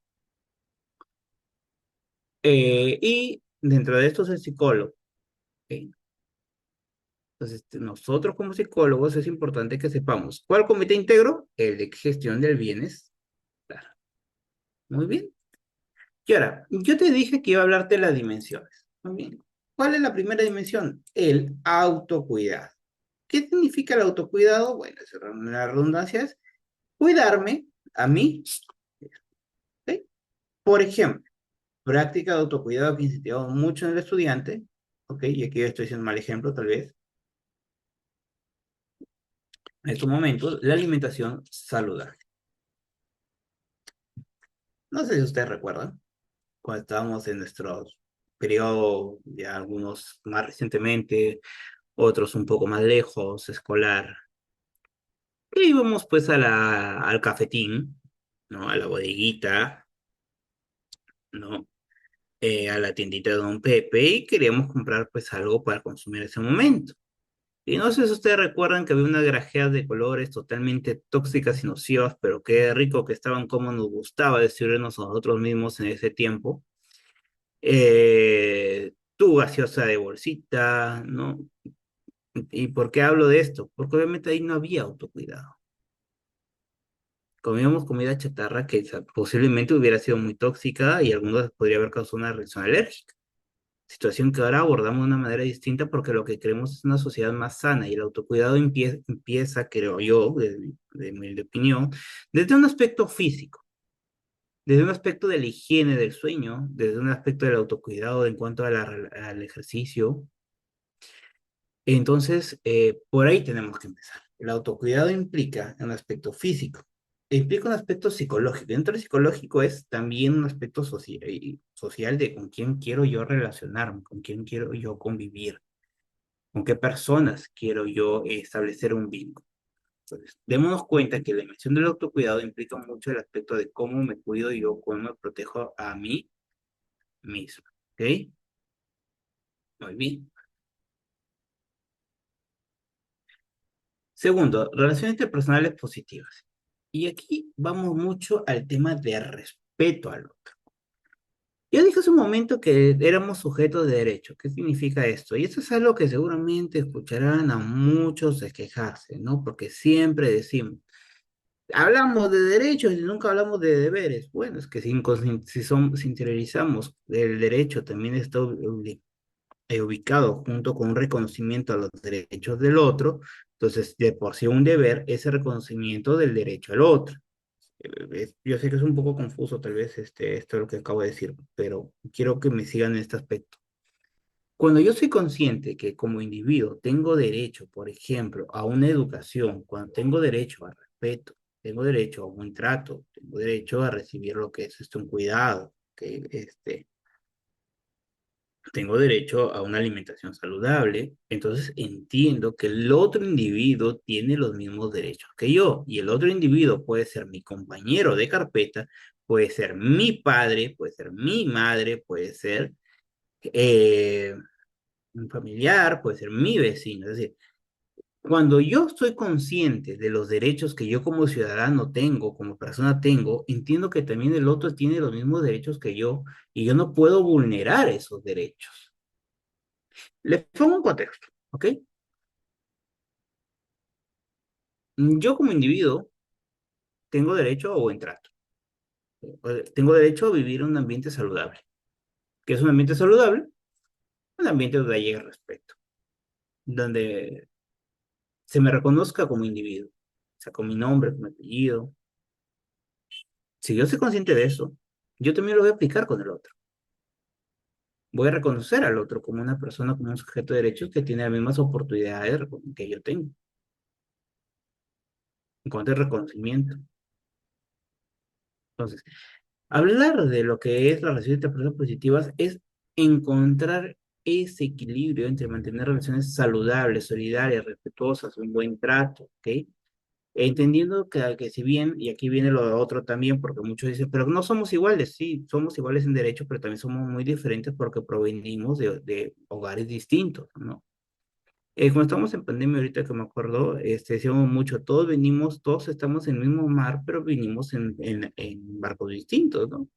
Y dentro de esto es el psicólogo, ¿ok? Entonces, nosotros como psicólogos es importante que sepamos cuál comité integro, el de gestión del bienestar. Muy bien. Y ahora, yo te dije que iba a hablarte de las dimensiones. Muy bien. ¿Cuál es la primera dimensión? El autocuidado. ¿Qué significa el autocuidado? Bueno, la redundancia es cuidarme a mí. ¿Ok? Por ejemplo, práctica de autocuidado que incentivamos mucho en el estudiante. ¿Ok? Y aquí yo estoy haciendo un mal ejemplo, tal vez. En estos momentos, la alimentación saludable. No sé si ustedes recuerdan. cuando estábamos en nuestro periodo, ya algunos más recientemente, otros un poco más lejos, escolar, que íbamos pues al cafetín, ¿no? A la bodeguita, ¿no? A la tiendita de Don Pepe y queríamos comprar pues algo para consumir en ese momento. Y no sé si ustedes recuerdan que había unas grajeas de colores totalmente tóxicas y nocivas, pero qué rico que estaban como nos gustaba descubrirnos a nosotros mismos en ese tiempo. Tu gaseosa de bolsita, ¿no? ¿Y por qué hablo de esto? Porque obviamente ahí no había autocuidado. Comíamos comida chatarra que posiblemente hubiera sido muy tóxica y algunos podría haber causado una reacción alérgica. Situación que ahora abordamos de una manera distinta porque lo que queremos es una sociedad más sana y el autocuidado empieza, creo yo, de mi opinión, desde un aspecto físico, desde un aspecto de la higiene del sueño, desde un aspecto del autocuidado en cuanto a al ejercicio. Entonces, por ahí tenemos que empezar. El autocuidado implica un aspecto físico, e implica un aspecto psicológico. Dentro del psicológico es también un aspecto social de con quién quiero yo relacionarme, con quién quiero yo convivir, con qué personas quiero yo establecer un vínculo. Entonces, démonos cuenta que la dimensión del autocuidado implica mucho el aspecto de cómo me cuido yo, cómo me protejo a mí mismo. ¿Ok? Muy bien. Segundo, relaciones interpersonales positivas. Y aquí vamos mucho al tema de respeto al otro. Yo dije hace un momento que éramos sujetos de derecho. ¿Qué significa esto? Y esto es algo que seguramente escucharán a muchos de quejarse, ¿no? Porque siempre decimos, hablamos de derechos y nunca hablamos de deberes. Bueno, es que si interiorizamos el derecho también está ubicado junto con un reconocimiento a los derechos del otro, entonces de por sí un deber es el reconocimiento del derecho al otro. Yo sé que es un poco confuso tal vez esto es lo que acabo de decir, pero quiero que me sigan en este aspecto. Cuando yo soy consciente que como individuo tengo derecho, por ejemplo, a una educación, cuando tengo derecho a respeto, tengo derecho a un buen trato, tengo derecho a recibir lo que es un cuidado, que tengo derecho a una alimentación saludable, entonces entiendo que el otro individuo tiene los mismos derechos que yo y el otro individuo puede ser mi compañero de carpeta, puede ser mi padre, puede ser mi madre, puede ser eh, un familiar, puede ser mi vecino. Es decir, cuando yo estoy consciente de los derechos que yo como ciudadano tengo, como persona tengo, entiendo que también el otro tiene los mismos derechos que yo y yo no puedo vulnerar esos derechos. Les pongo un contexto, ¿ok? Yo como individuo tengo derecho a buen trato. Tengo derecho a vivir en un ambiente saludable. ¿Qué es un ambiente saludable? Un ambiente donde haya respeto, donde se me reconozca como individuo, o sea, con mi nombre, con mi apellido. Si yo soy consciente de eso, yo también lo voy a aplicar con el otro. Voy a reconocer al otro como una persona, como un sujeto de derechos que tiene las mismas oportunidades que yo tengo, en cuanto al reconocimiento. Entonces, hablar de lo que es la relación interpersonales positivas es encontrar ese equilibrio entre mantener relaciones saludables, solidarias, respetuosas, un buen trato, ¿ok? Entendiendo que si bien, y aquí viene lo otro también, porque muchos dicen, pero no somos iguales, sí, somos iguales en derecho, pero también somos muy diferentes porque provenimos de hogares distintos, ¿no? Cuando estamos en pandemia, ahorita que me acuerdo, decíamos mucho, todos venimos, todos estamos en el mismo mar, pero vinimos en barcos distintos, ¿no?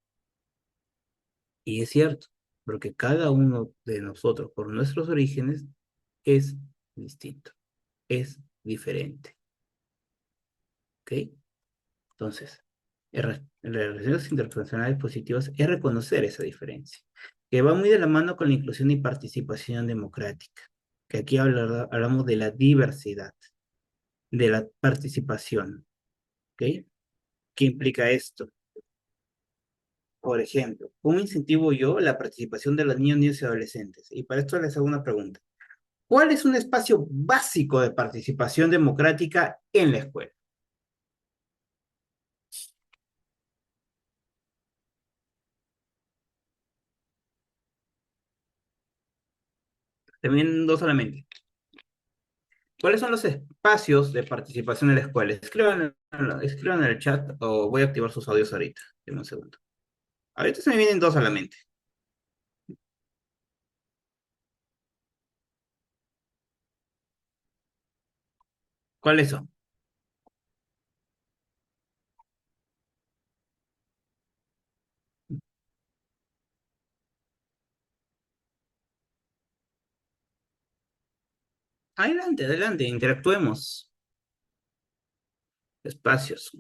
Y es cierto, porque cada uno de nosotros, por nuestros orígenes, es distinto, es diferente, ¿ok? Entonces, las relaciones interpersonales positivas es reconocer esa diferencia, que va muy de la mano con la inclusión y participación democrática, que aquí hablamos de la diversidad, de la participación, ¿ok? ¿Qué implica esto? Por ejemplo, ¿cómo incentivo yo la participación de los niños, niños y adolescentes? Y para esto les hago una pregunta. ¿Cuál es un espacio básico de participación democrática en la escuela? También dos solamente. ¿Cuáles son los espacios de participación en la escuela? Escriban en el chat o voy a activar sus audios ahorita. Deme un segundo. Ahorita se me vienen dos a la mente. ¿Cuáles son? Adelante, adelante, interactuemos. Espacios.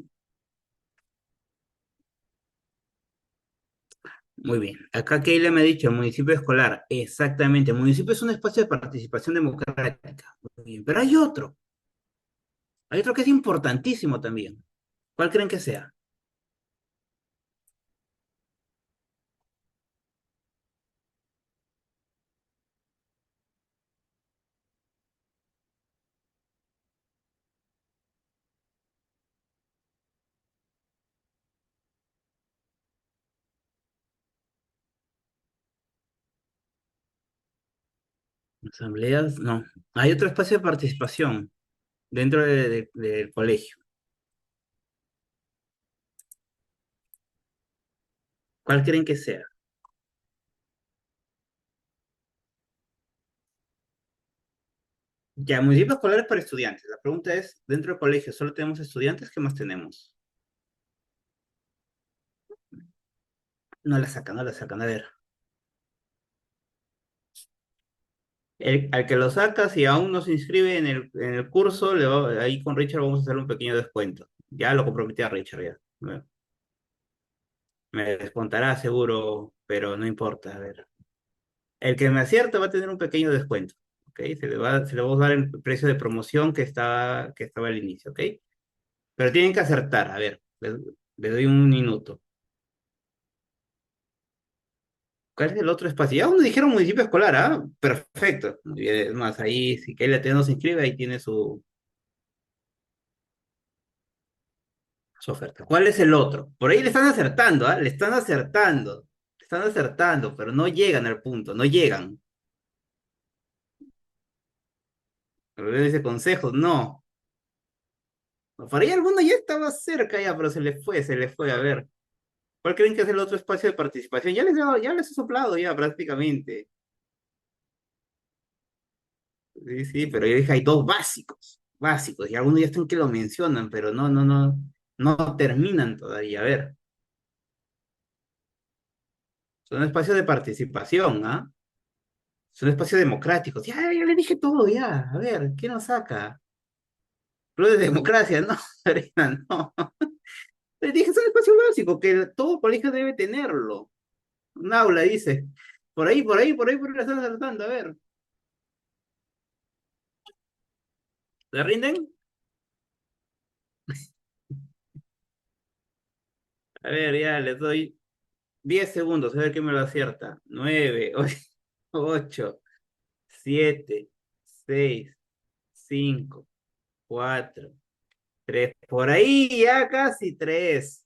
Muy bien. Acá Keila me ha dicho municipio escolar. Exactamente. Municipio es un espacio de participación democrática. Muy bien. Pero hay otro. Hay otro que es importantísimo también. ¿Cuál creen que sea? Asambleas, no. Hay otro espacio de participación dentro del colegio. ¿Cuál creen que sea? Ya, municipio escolar es para estudiantes. La pregunta es, dentro del colegio, ¿solo tenemos estudiantes? ¿Qué más tenemos? No la sacan, no la sacan. A ver. Al que lo saca, si aún no se inscribe en el curso, ahí con Richard vamos a hacer un pequeño descuento. Ya lo comprometí a Richard, ya. Me descontará seguro, pero no importa. A ver. El que me acierta va a tener un pequeño descuento. ¿Ok? Se le va a dar el precio de promoción que estaba al inicio. ¿Ok? Pero tienen que acertar. A ver, le doy un minuto. ¿Cuál es el otro espacio? Ya uno dijeron municipio escolar, ¿ah? Perfecto. Muy bien, es más, ahí, si que él no se inscribe, ahí tiene su oferta. ¿Cuál es el otro? Por ahí le están acertando, ¿ah? Le están acertando. Le están acertando, pero no llegan al punto, no llegan. Pero le dice consejos, no. Por ahí alguno ya estaba cerca ya, pero se le fue. A ver, ¿cuál creen que es el otro espacio de participación? Ya les he soplado ya prácticamente. Sí, sí, pero yo dije, hay dos básicos, y algunos ya están que lo mencionan, pero no terminan todavía. A ver, son espacios de participación, ¿ah? Son espacios democráticos. Ya le dije todo, ya. A ver, ¿qué nos saca? Club de democracia, no, Arena, no. Le dije, es un espacio básico que todo colegio debe tenerlo. Un aula, dice. Por ahí la están saltando. A ver, ¿le rinden? A ver, ya les doy 10 segundos, a ver quién me lo acierta. 9, 8, 7, 6, 5, 4, 3. Por ahí ya casi 3,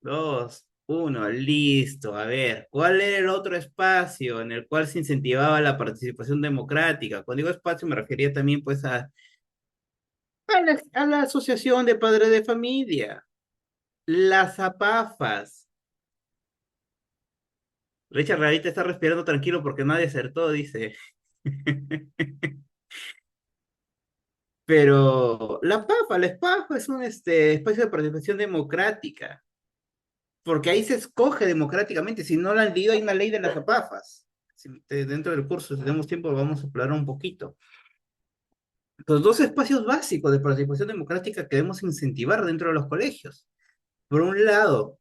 2, 1. Listo. A ver, ¿cuál era el otro espacio en el cual se incentivaba la participación democrática? Cuando digo espacio me refería también pues a la Asociación de Padres de Familia, las APAFAS. Richard Rarita está respirando tranquilo porque nadie acertó, dice. Pero la PAFA es un espacio de participación democrática, porque ahí se escoge democráticamente. Si no la han leído, hay una ley de las APAFAS. Dentro del curso, si tenemos tiempo, vamos a hablar un poquito. Los dos espacios básicos de participación democrática que debemos incentivar dentro de los colegios. Por un lado,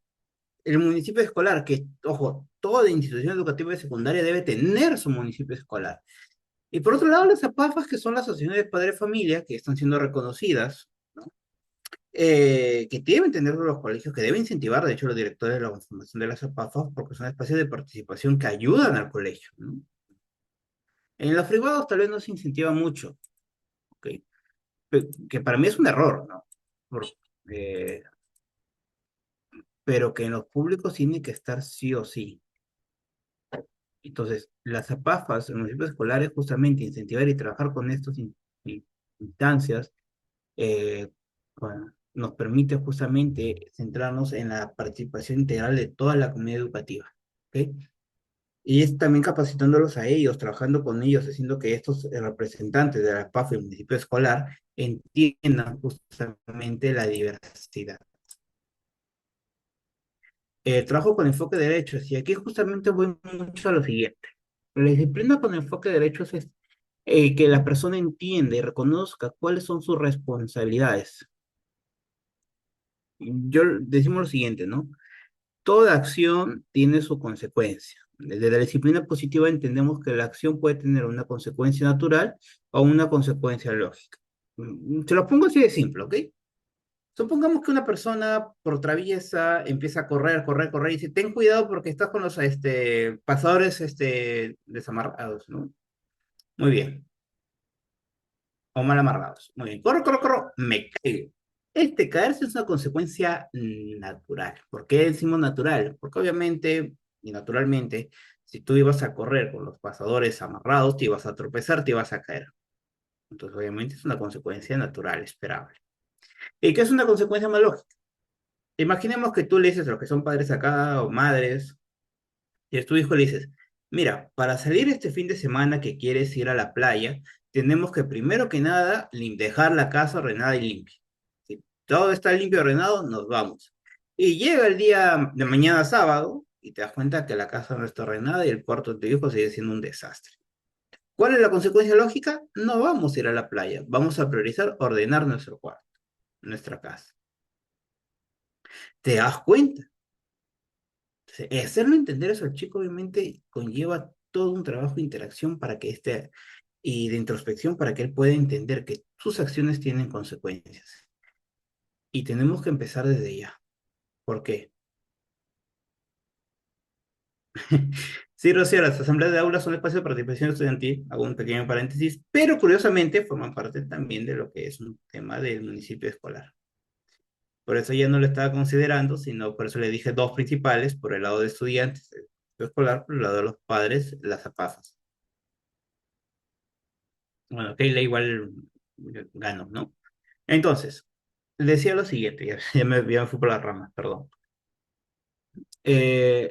el municipio escolar, que, ojo, toda institución educativa de secundaria debe tener su municipio escolar. Y por otro lado, las APAFAS, que son las asociaciones de padres de familia, que están siendo reconocidas, ¿no? Que deben tener los colegios, que deben incentivar, de hecho, los directores de la formación de las APAFAS, porque son espacios de participación que ayudan al colegio, ¿no? En los privados tal vez no se incentiva mucho, ¿ok? Que para mí es un error, ¿no? Por- eh, pero que en los públicos tiene que estar sí o sí. Entonces, las APAFAS, los municipios escolares, justamente incentivar y trabajar con estas instancias, eh, bueno, nos permite justamente centrarnos en la participación integral de toda la comunidad educativa. ¿Ok? Y es también capacitándolos a ellos, trabajando con ellos, haciendo que estos representantes de la PAF y el municipio escolar entiendan justamente la diversidad. Trabajo con enfoque de derechos, y aquí justamente voy mucho a lo siguiente. La disciplina con enfoque de derechos es que la persona entienda y reconozca cuáles son sus responsabilidades. Decimos lo siguiente, ¿no? Toda acción tiene su consecuencia. Desde la disciplina positiva entendemos que la acción puede tener una consecuencia natural o una consecuencia lógica. Se lo pongo así de simple, ¿ok? Supongamos que una persona por traviesa empieza a correr, correr, correr y dice, ten cuidado porque estás con los pasadores desamarrados, ¿no? Muy bien. O mal amarrados. Muy bien. Corro, corro, corro, me caigo. Este caerse es una consecuencia natural. ¿Por qué decimos natural? Porque obviamente y naturalmente, si tú ibas a correr con los pasadores amarrados, te ibas a tropezar, te ibas a caer. Entonces, obviamente es una consecuencia natural, esperable. ¿Y qué es una consecuencia más lógica? Imaginemos que tú le dices a los que son padres acá o madres, y a tu hijo le dices, mira, para salir este fin de semana que quieres ir a la playa, tenemos que primero que nada dejar la casa ordenada y limpia. Si todo está limpio y ordenado, nos vamos. Y llega el día de mañana sábado y te das cuenta que la casa no está ordenada y el cuarto de tu hijo sigue siendo un desastre. ¿Cuál es la consecuencia lógica? No vamos a ir a la playa, vamos a priorizar ordenar nuestro cuarto, nuestra casa. ¿Te das cuenta? Hacerlo entender eso al chico obviamente conlleva todo un trabajo de interacción para que y de introspección para que él pueda entender que sus acciones tienen consecuencias. Y tenemos que empezar desde ya. ¿Por qué? Sí, Rocío, las asambleas de aulas son espacios de participación estudiantil, hago un pequeño paréntesis, pero curiosamente forman parte también de lo que es un tema del municipio escolar. Por eso ya no lo estaba considerando, sino por eso le dije dos principales, por el lado de estudiantes, el municipio escolar, por el lado de los padres, las APAFAS. Bueno, Keila igual ganó, ¿no? Entonces, decía lo siguiente, ya me fui por las ramas, perdón.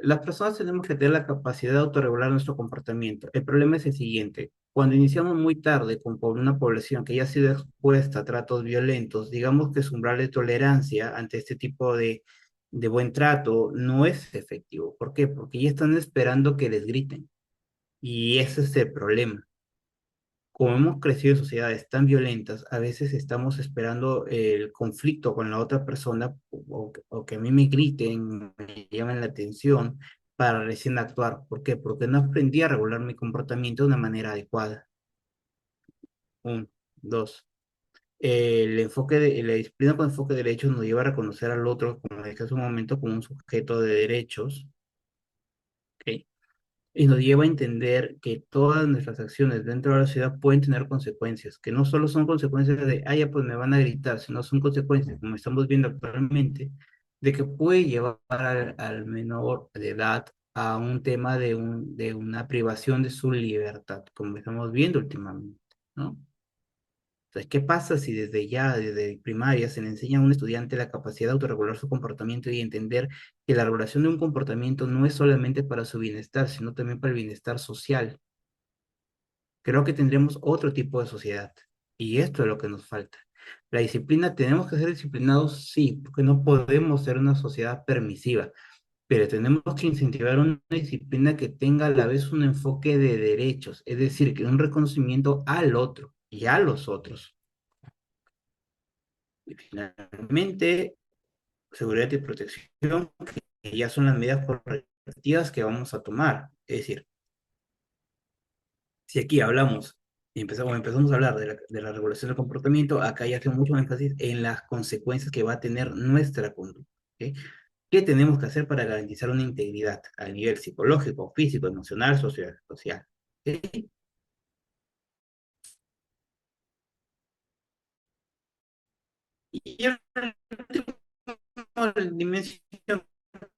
Las personas tenemos que tener la capacidad de autorregular nuestro comportamiento. El problema es el siguiente. Cuando iniciamos muy tarde con una población que ya ha sido expuesta a tratos violentos, digamos que su umbral de tolerancia ante este tipo de buen trato no es efectivo. ¿Por qué? Porque ya están esperando que les griten. Y ese es el problema. Como hemos crecido en sociedades tan violentas, a veces estamos esperando el conflicto con la otra persona o que a mí me griten, me llamen la atención para recién actuar. ¿Por qué? Porque no aprendí a regular mi comportamiento de una manera adecuada. Un, dos. La disciplina con enfoque de derechos nos lleva a reconocer al otro, como dije hace un momento, como un sujeto de derechos, ¿ok? Y nos lleva a entender que todas nuestras acciones dentro de la ciudad pueden tener consecuencias, que no solo son consecuencias de, ah, ya pues me van a gritar, sino son consecuencias, como estamos viendo actualmente, de que puede llevar al menor de edad a un tema de una privación de su libertad, como estamos viendo últimamente, ¿no? Entonces, ¿qué pasa si desde ya, desde primaria, se le enseña a un estudiante la capacidad de autorregular su comportamiento y entender que la regulación de un comportamiento no es solamente para su bienestar, sino también para el bienestar social? Creo que tendremos otro tipo de sociedad. Y esto es lo que nos falta. La disciplina, ¿tenemos que ser disciplinados? Sí, porque no podemos ser una sociedad permisiva, pero tenemos que incentivar una disciplina que tenga a la vez un enfoque de derechos, es decir, que un reconocimiento al otro y a los otros. Y finalmente, seguridad y protección, que ya son las medidas correctivas que vamos a tomar. Es decir, si aquí hablamos y empezamos a hablar de la regulación del comportamiento, acá ya hace mucho énfasis en las consecuencias que va a tener nuestra conducta. ¿Ok? ¿Qué tenemos que hacer para garantizar una integridad a nivel psicológico, físico, emocional, social? ¿Ok? Y el último dimensión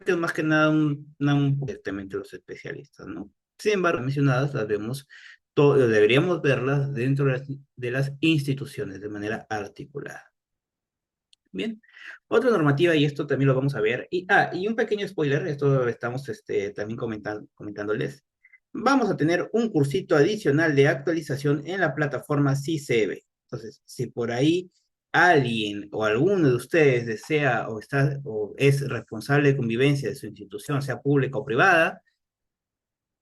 que es más que nada directamente los especialistas, ¿no? Sin embargo, las mencionadas las vemos, deberíamos verlas dentro de las instituciones de manera articulada. Bien, otra normativa, y esto también lo vamos a ver, y un pequeño spoiler, esto estamos también comentándoles. Vamos a tener un cursito adicional de actualización en la plataforma CICEB. Entonces, si por ahí alguien o alguno de ustedes desea o está o es responsable de convivencia de su institución, sea pública o privada,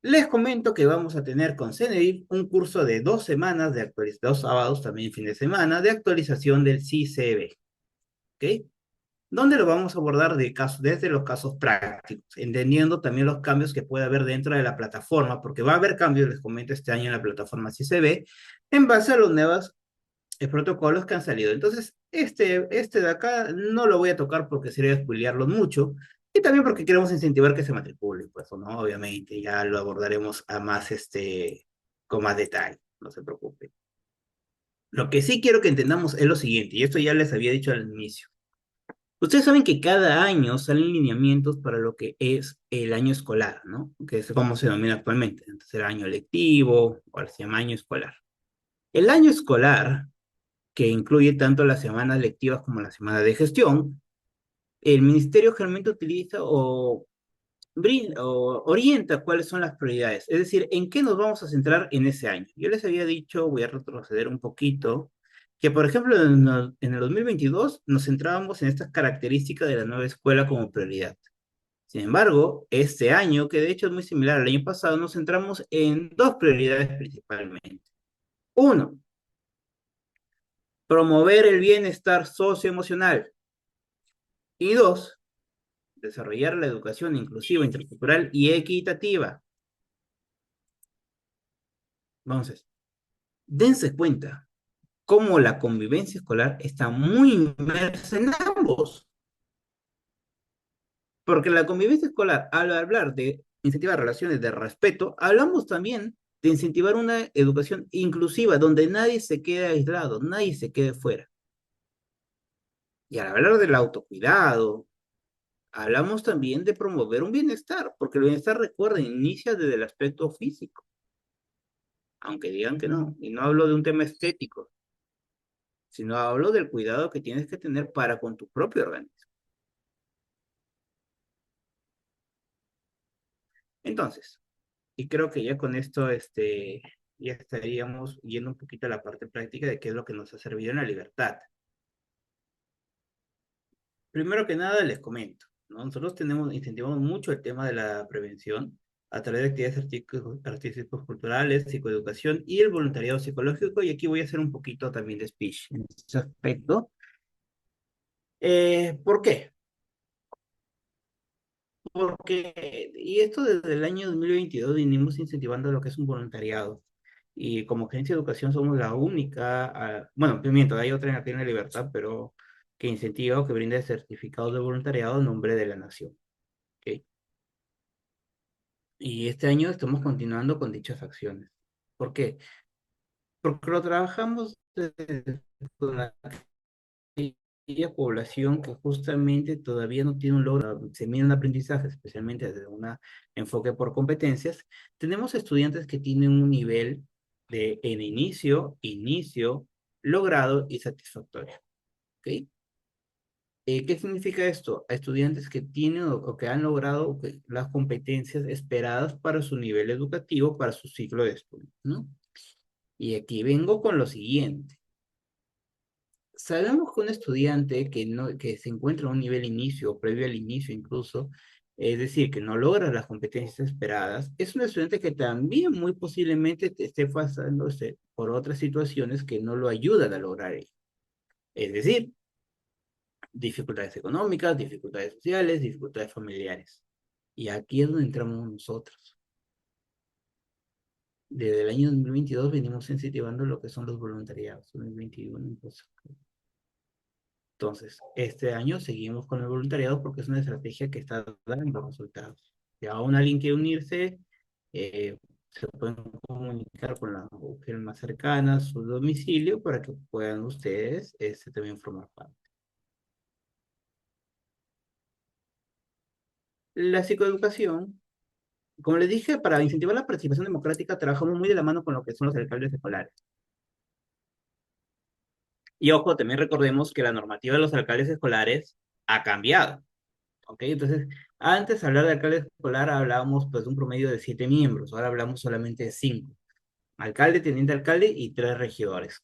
les comento que vamos a tener con CENEDIF un curso de 2 semanas de actualización, 2 sábados, también fin de semana, de actualización del CICEB. ¿Ok? Donde lo vamos a abordar desde los casos prácticos, entendiendo también los cambios que puede haber dentro de la plataforma, porque va a haber cambios, les comento, este año en la plataforma CCB, en base a los nuevos protocolos que han salido. Entonces, este de acá no lo voy a tocar porque sería spoilearlo mucho, y también porque queremos incentivar que se matricule, pues, ¿no? Obviamente, ya lo abordaremos a más, con más detalle, no se preocupe. Lo que sí quiero que entendamos es lo siguiente, y esto ya les había dicho al inicio. Ustedes saben que cada año salen lineamientos para lo que es el año escolar, ¿no? Que es como se denomina actualmente. Entonces, el año lectivo, o se llama año escolar. El año escolar, que incluye tanto las semanas lectivas como la semana de gestión, el ministerio generalmente utiliza o orienta cuáles son las prioridades. Es decir, en qué nos vamos a centrar en ese año. Yo les había dicho, voy a retroceder un poquito, que por ejemplo en el 2022 nos centrábamos en estas características de la nueva escuela como prioridad. Sin embargo, este año, que de hecho es muy similar al año pasado, nos centramos en dos prioridades principalmente. Uno, promover el bienestar socioemocional. Y dos, desarrollar la educación inclusiva, intercultural y equitativa. Entonces, dense cuenta cómo la convivencia escolar está muy inmersa en ambos. Porque la convivencia escolar, al hablar de incentivar relaciones de respeto, hablamos también de incentivar una educación inclusiva, donde nadie se quede aislado, nadie se quede fuera. Y al hablar del autocuidado, hablamos también de promover un bienestar, porque el bienestar, recuerden, inicia desde el aspecto físico, aunque digan que no. Y no hablo de un tema estético, sino hablo del cuidado que tienes que tener para con tu propio organismo. Entonces, y creo que ya con esto, ya estaríamos yendo un poquito a la parte práctica de qué es lo que nos ha servido en la libertad. Primero que nada, les comento, ¿no? Nosotros incentivamos mucho el tema de la prevención a través de actividades artísticos culturales, psicoeducación y el voluntariado psicológico, y aquí voy a hacer un poquito también de speech en ese aspecto. ¿Por qué? Porque, y esto desde el año 2022 vinimos incentivando lo que es un voluntariado. Y como agencia de educación somos la única, bueno, miento, hay otra en la Tienda Libertad, pero que incentiva o que brinda certificados de voluntariado en nombre de la nación. ¿Ok? Y este año estamos continuando con dichas acciones. ¿Por qué? Porque lo trabajamos con aquella población que justamente todavía no tiene un logro, se mide un aprendizaje, especialmente desde un enfoque por competencias. Tenemos estudiantes que tienen un nivel en inicio, logrado y satisfactorio. ¿Ok? ¿Qué significa esto? A estudiantes que tienen o que han logrado las competencias esperadas para su nivel educativo, para su ciclo de estudio, ¿no? Y aquí vengo con lo siguiente. Sabemos que un estudiante que se encuentra en un nivel inicio o previo al inicio incluso, es decir, que no logra las competencias esperadas, es un estudiante que también muy posiblemente esté pasándose por otras situaciones que no lo ayudan a lograr ello. Es decir, dificultades económicas, dificultades sociales, dificultades familiares. Y aquí es donde entramos nosotros. Desde el año 2022 venimos incentivando lo que son los voluntariados, 2021 incluso. Entonces, este año seguimos con el voluntariado porque es una estrategia que está dando resultados. Si aún alguien quiere unirse, se pueden comunicar con la mujer más cercana, su domicilio, para que puedan ustedes también formar parte. La psicoeducación Como les dije, para incentivar la participación democrática trabajamos muy de la mano con lo que son los alcaldes escolares. Y ojo, también recordemos que la normativa de los alcaldes escolares ha cambiado, ¿ok? Entonces, antes de hablar de alcalde escolar hablábamos pues de un promedio de 7 miembros, ahora hablamos solamente de 5. Alcalde, teniente alcalde y 3 regidores,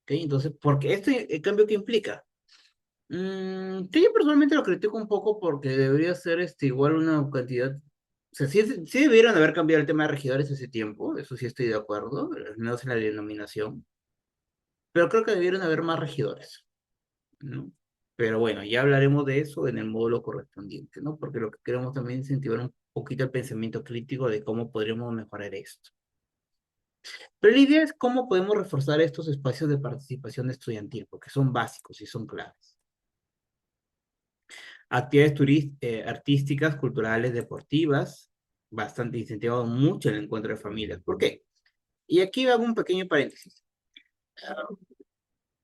¿ok? Entonces, porque este cambio que implica. Sí, yo personalmente lo critico un poco porque debería ser igual una cantidad. O sea, sí debieron haber cambiado el tema de regidores hace tiempo, eso sí estoy de acuerdo, al menos en la denominación, pero creo que debieron haber más regidores, ¿no? Pero bueno, ya hablaremos de eso en el módulo correspondiente, ¿no? Porque lo que queremos también es incentivar un poquito el pensamiento crítico de cómo podríamos mejorar esto. Pero la idea es cómo podemos reforzar estos espacios de participación estudiantil, porque son básicos y son claves. Actividades artísticas, culturales, deportivas, bastante incentivado mucho el encuentro de familias. ¿Por qué? Y aquí hago un pequeño paréntesis.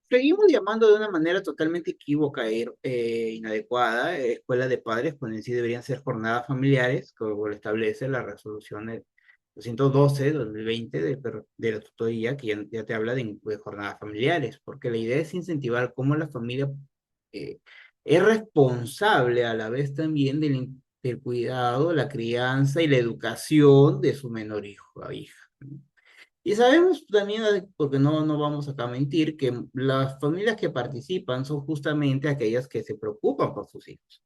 Seguimos llamando de una manera totalmente equívoca e inadecuada escuela de padres, cuando en sí deberían ser jornadas familiares, como lo establece la resolución del 212-2020 de la tutoría, que ya te habla de jornadas familiares, porque la idea es incentivar cómo la familia eh, es responsable a la vez también del cuidado, la crianza y la educación de su menor hijo o hija, ¿no? Y sabemos también, porque no vamos acá a mentir, que las familias que participan son justamente aquellas que se preocupan por sus hijos.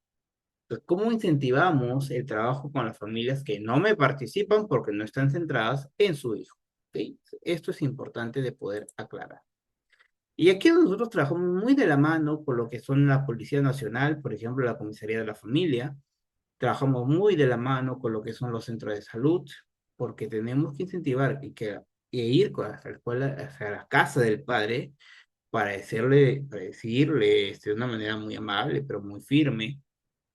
Entonces, ¿cómo incentivamos el trabajo con las familias que no me participan porque no están centradas en su hijo? ¿Ok? Esto es importante de poder aclarar. Y aquí nosotros trabajamos muy de la mano con lo que son la Policía Nacional, por ejemplo, la Comisaría de la Familia. Trabajamos muy de la mano con lo que son los centros de salud, porque tenemos que incentivar y ir hasta la escuela, hasta la casa del padre, para decirle de una manera muy amable, pero muy firme,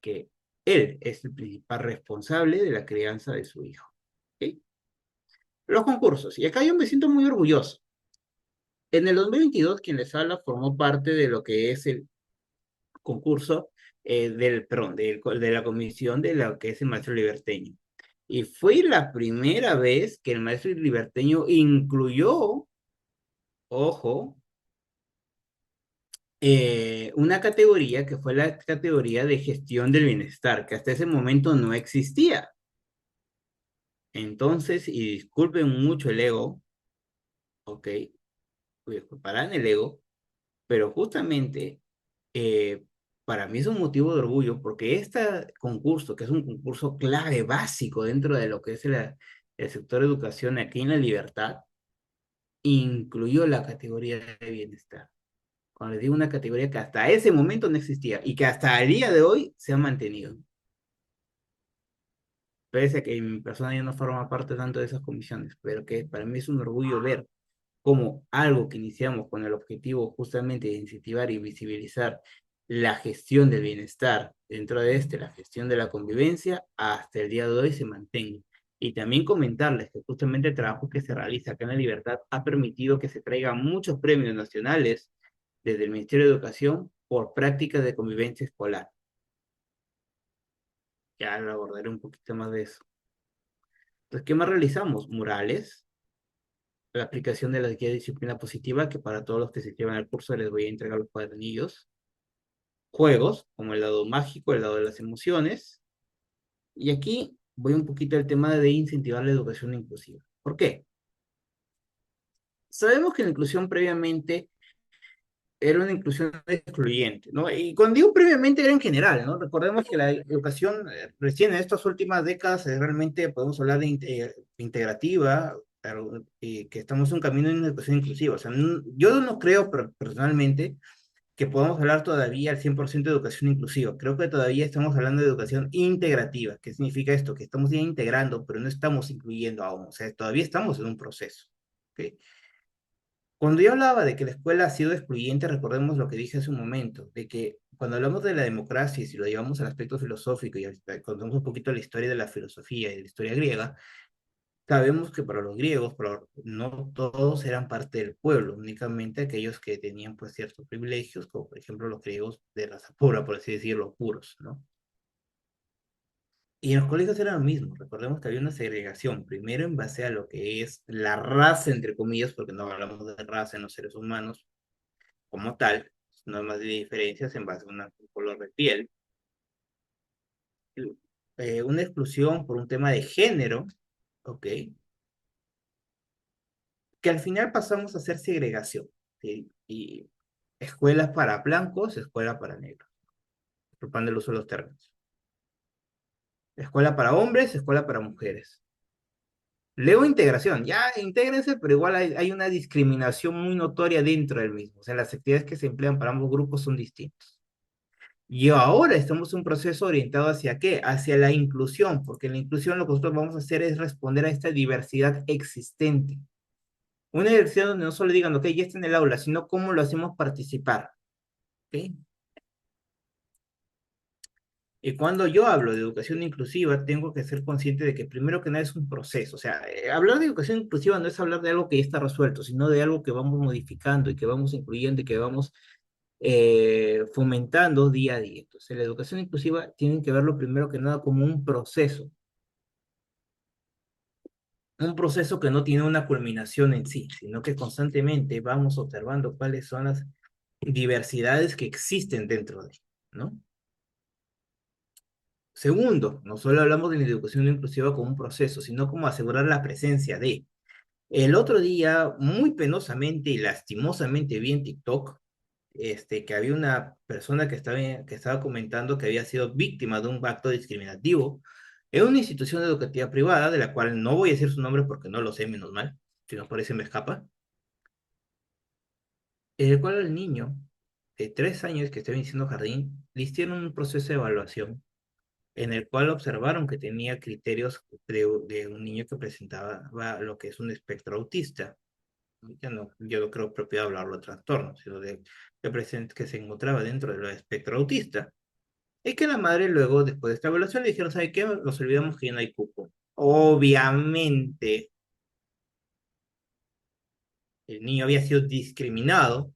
que él es el principal responsable de la crianza de su hijo. ¿Ok? Los concursos, y acá yo me siento muy orgulloso. En el 2022, quien les habla formó parte de lo que es el concurso perdón, de la comisión de lo que es el maestro liberteño. Y fue la primera vez que el maestro liberteño incluyó, ojo, una categoría que fue la categoría de gestión del bienestar, que hasta ese momento no existía. Entonces, y disculpen mucho el ego, ok, disculparán el ego, pero justamente eh, para mí es un motivo de orgullo porque este concurso, que es un concurso clave, básico dentro de lo que es el sector educación aquí en La Libertad, incluyó la categoría de bienestar. Cuando les digo una categoría que hasta ese momento no existía y que hasta el día de hoy se ha mantenido. Pese a que mi persona ya no forma parte tanto de esas comisiones, pero que para mí es un orgullo ver como algo que iniciamos con el objetivo justamente de incentivar y visibilizar la gestión del bienestar, dentro de la gestión de la convivencia, hasta el día de hoy se mantenga. Y también comentarles que justamente el trabajo que se realiza acá en La Libertad ha permitido que se traigan muchos premios nacionales desde el Ministerio de Educación por prácticas de convivencia escolar. Ya lo abordaré un poquito más de eso. Entonces, ¿qué más realizamos? Murales, la aplicación de la guía de disciplina positiva, que para todos los que se llevan el curso les voy a entregar los cuadernillos, juegos, como el lado mágico, el lado de las emociones, y aquí voy un poquito al tema de incentivar la educación inclusiva. ¿Por qué? Sabemos que la inclusión previamente era una inclusión excluyente, ¿no? Y cuando digo previamente era en general, ¿no? Recordemos que la educación recién en estas últimas décadas realmente podemos hablar de integrativa, pero, que estamos en un camino de una educación inclusiva. O sea, yo no creo personalmente que podamos hablar todavía al 100% de educación inclusiva. Creo que todavía estamos hablando de educación integrativa. ¿Qué significa esto? Que estamos ya integrando, pero no estamos incluyendo aún. O sea, todavía estamos en un proceso. ¿Ok? Cuando yo hablaba de que la escuela ha sido excluyente, recordemos lo que dije hace un momento, de que cuando hablamos de la democracia, y si lo llevamos al aspecto filosófico y contamos un poquito la historia de la filosofía y de la historia griega, sabemos que para los griegos, no todos eran parte del pueblo, únicamente aquellos que tenían pues ciertos privilegios, como por ejemplo los griegos de raza pura, por así decirlo, puros, ¿no? Y en los colegios era lo mismo. Recordemos que había una segregación, primero en base a lo que es la raza, entre comillas, porque no hablamos de raza en los seres humanos como tal, no hay más de diferencias en base a un color de piel. Una exclusión por un tema de género, ¿ok? Que al final pasamos a hacer segregación, ¿sí? Y escuelas para blancos, escuela para negros, disculpando el uso de los términos. Escuela para hombres, escuela para mujeres. Luego integración, ya intégrense, pero igual hay una discriminación muy notoria dentro del mismo. O sea, las actividades que se emplean para ambos grupos son distintas. Y ahora estamos en un proceso orientado hacia qué? Hacia la inclusión, porque en la inclusión lo que nosotros vamos a hacer es responder a esta diversidad existente. Una diversidad donde no solo digan, ok, ya está en el aula, sino cómo lo hacemos participar. ¿Ok? Y cuando yo hablo de educación inclusiva, tengo que ser consciente de que primero que nada es un proceso. O sea, hablar de educación inclusiva no es hablar de algo que ya está resuelto, sino de algo que vamos modificando y que vamos incluyendo y que vamos fomentando día a día. Entonces, la educación inclusiva tiene que verlo primero que nada como un proceso que no tiene una culminación en sí, sino que constantemente vamos observando cuáles son las diversidades que existen dentro de, ¿no? Segundo, no solo hablamos de la educación inclusiva como un proceso, sino como asegurar la presencia de. El otro día, muy penosamente y lastimosamente vi en TikTok, que había una persona que estaba comentando que había sido víctima de un acto discriminativo en una institución educativa privada, de la cual no voy a decir su nombre porque no lo sé, menos mal, si no por eso me escapa, en el cual el niño de 3 años que estaba iniciando jardín le hicieron un proceso de evaluación en el cual observaron que tenía criterios de un niño que presentaba lo que es un espectro autista. Yo no creo propio hablarlo de trastorno, sino de que se encontraba dentro del espectro autista. Y que la madre luego, después de esta evaluación, le dijeron, ¿sabe qué? Nos olvidamos que ya no hay cupo. Obviamente, el niño había sido discriminado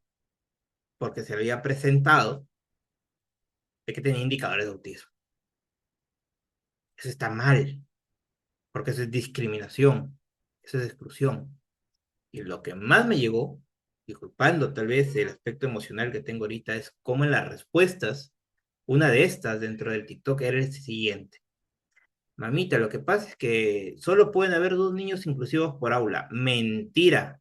porque se había presentado de que tenía indicadores de autismo. Eso está mal, porque eso es discriminación, eso es exclusión. Y lo que más me llegó, disculpando tal vez el aspecto emocional que tengo ahorita, es cómo en las respuestas, una de estas dentro del TikTok era el siguiente. Mamita, lo que pasa es que solo pueden haber 2 niños inclusivos por aula. Mentira,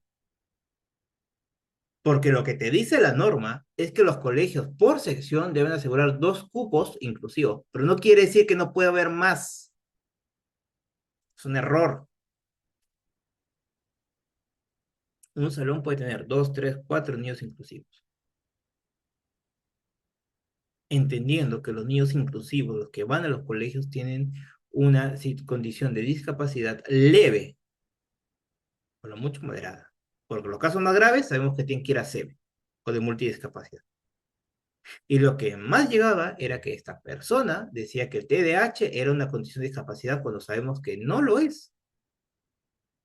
porque lo que te dice la norma es que los colegios por sección deben asegurar 2 cupos inclusivos, pero no quiere decir que no pueda haber más. Es un error. Un salón puede tener 2, 3, 4 niños inclusivos. Entendiendo que los niños inclusivos, los que van a los colegios, tienen una condición de discapacidad leve, o lo mucho moderada. Porque los casos más graves sabemos que tienen que ir a SEB o de multidiscapacidad. Y lo que más llegaba era que esta persona decía que el TDAH era una condición de discapacidad cuando sabemos que no lo es.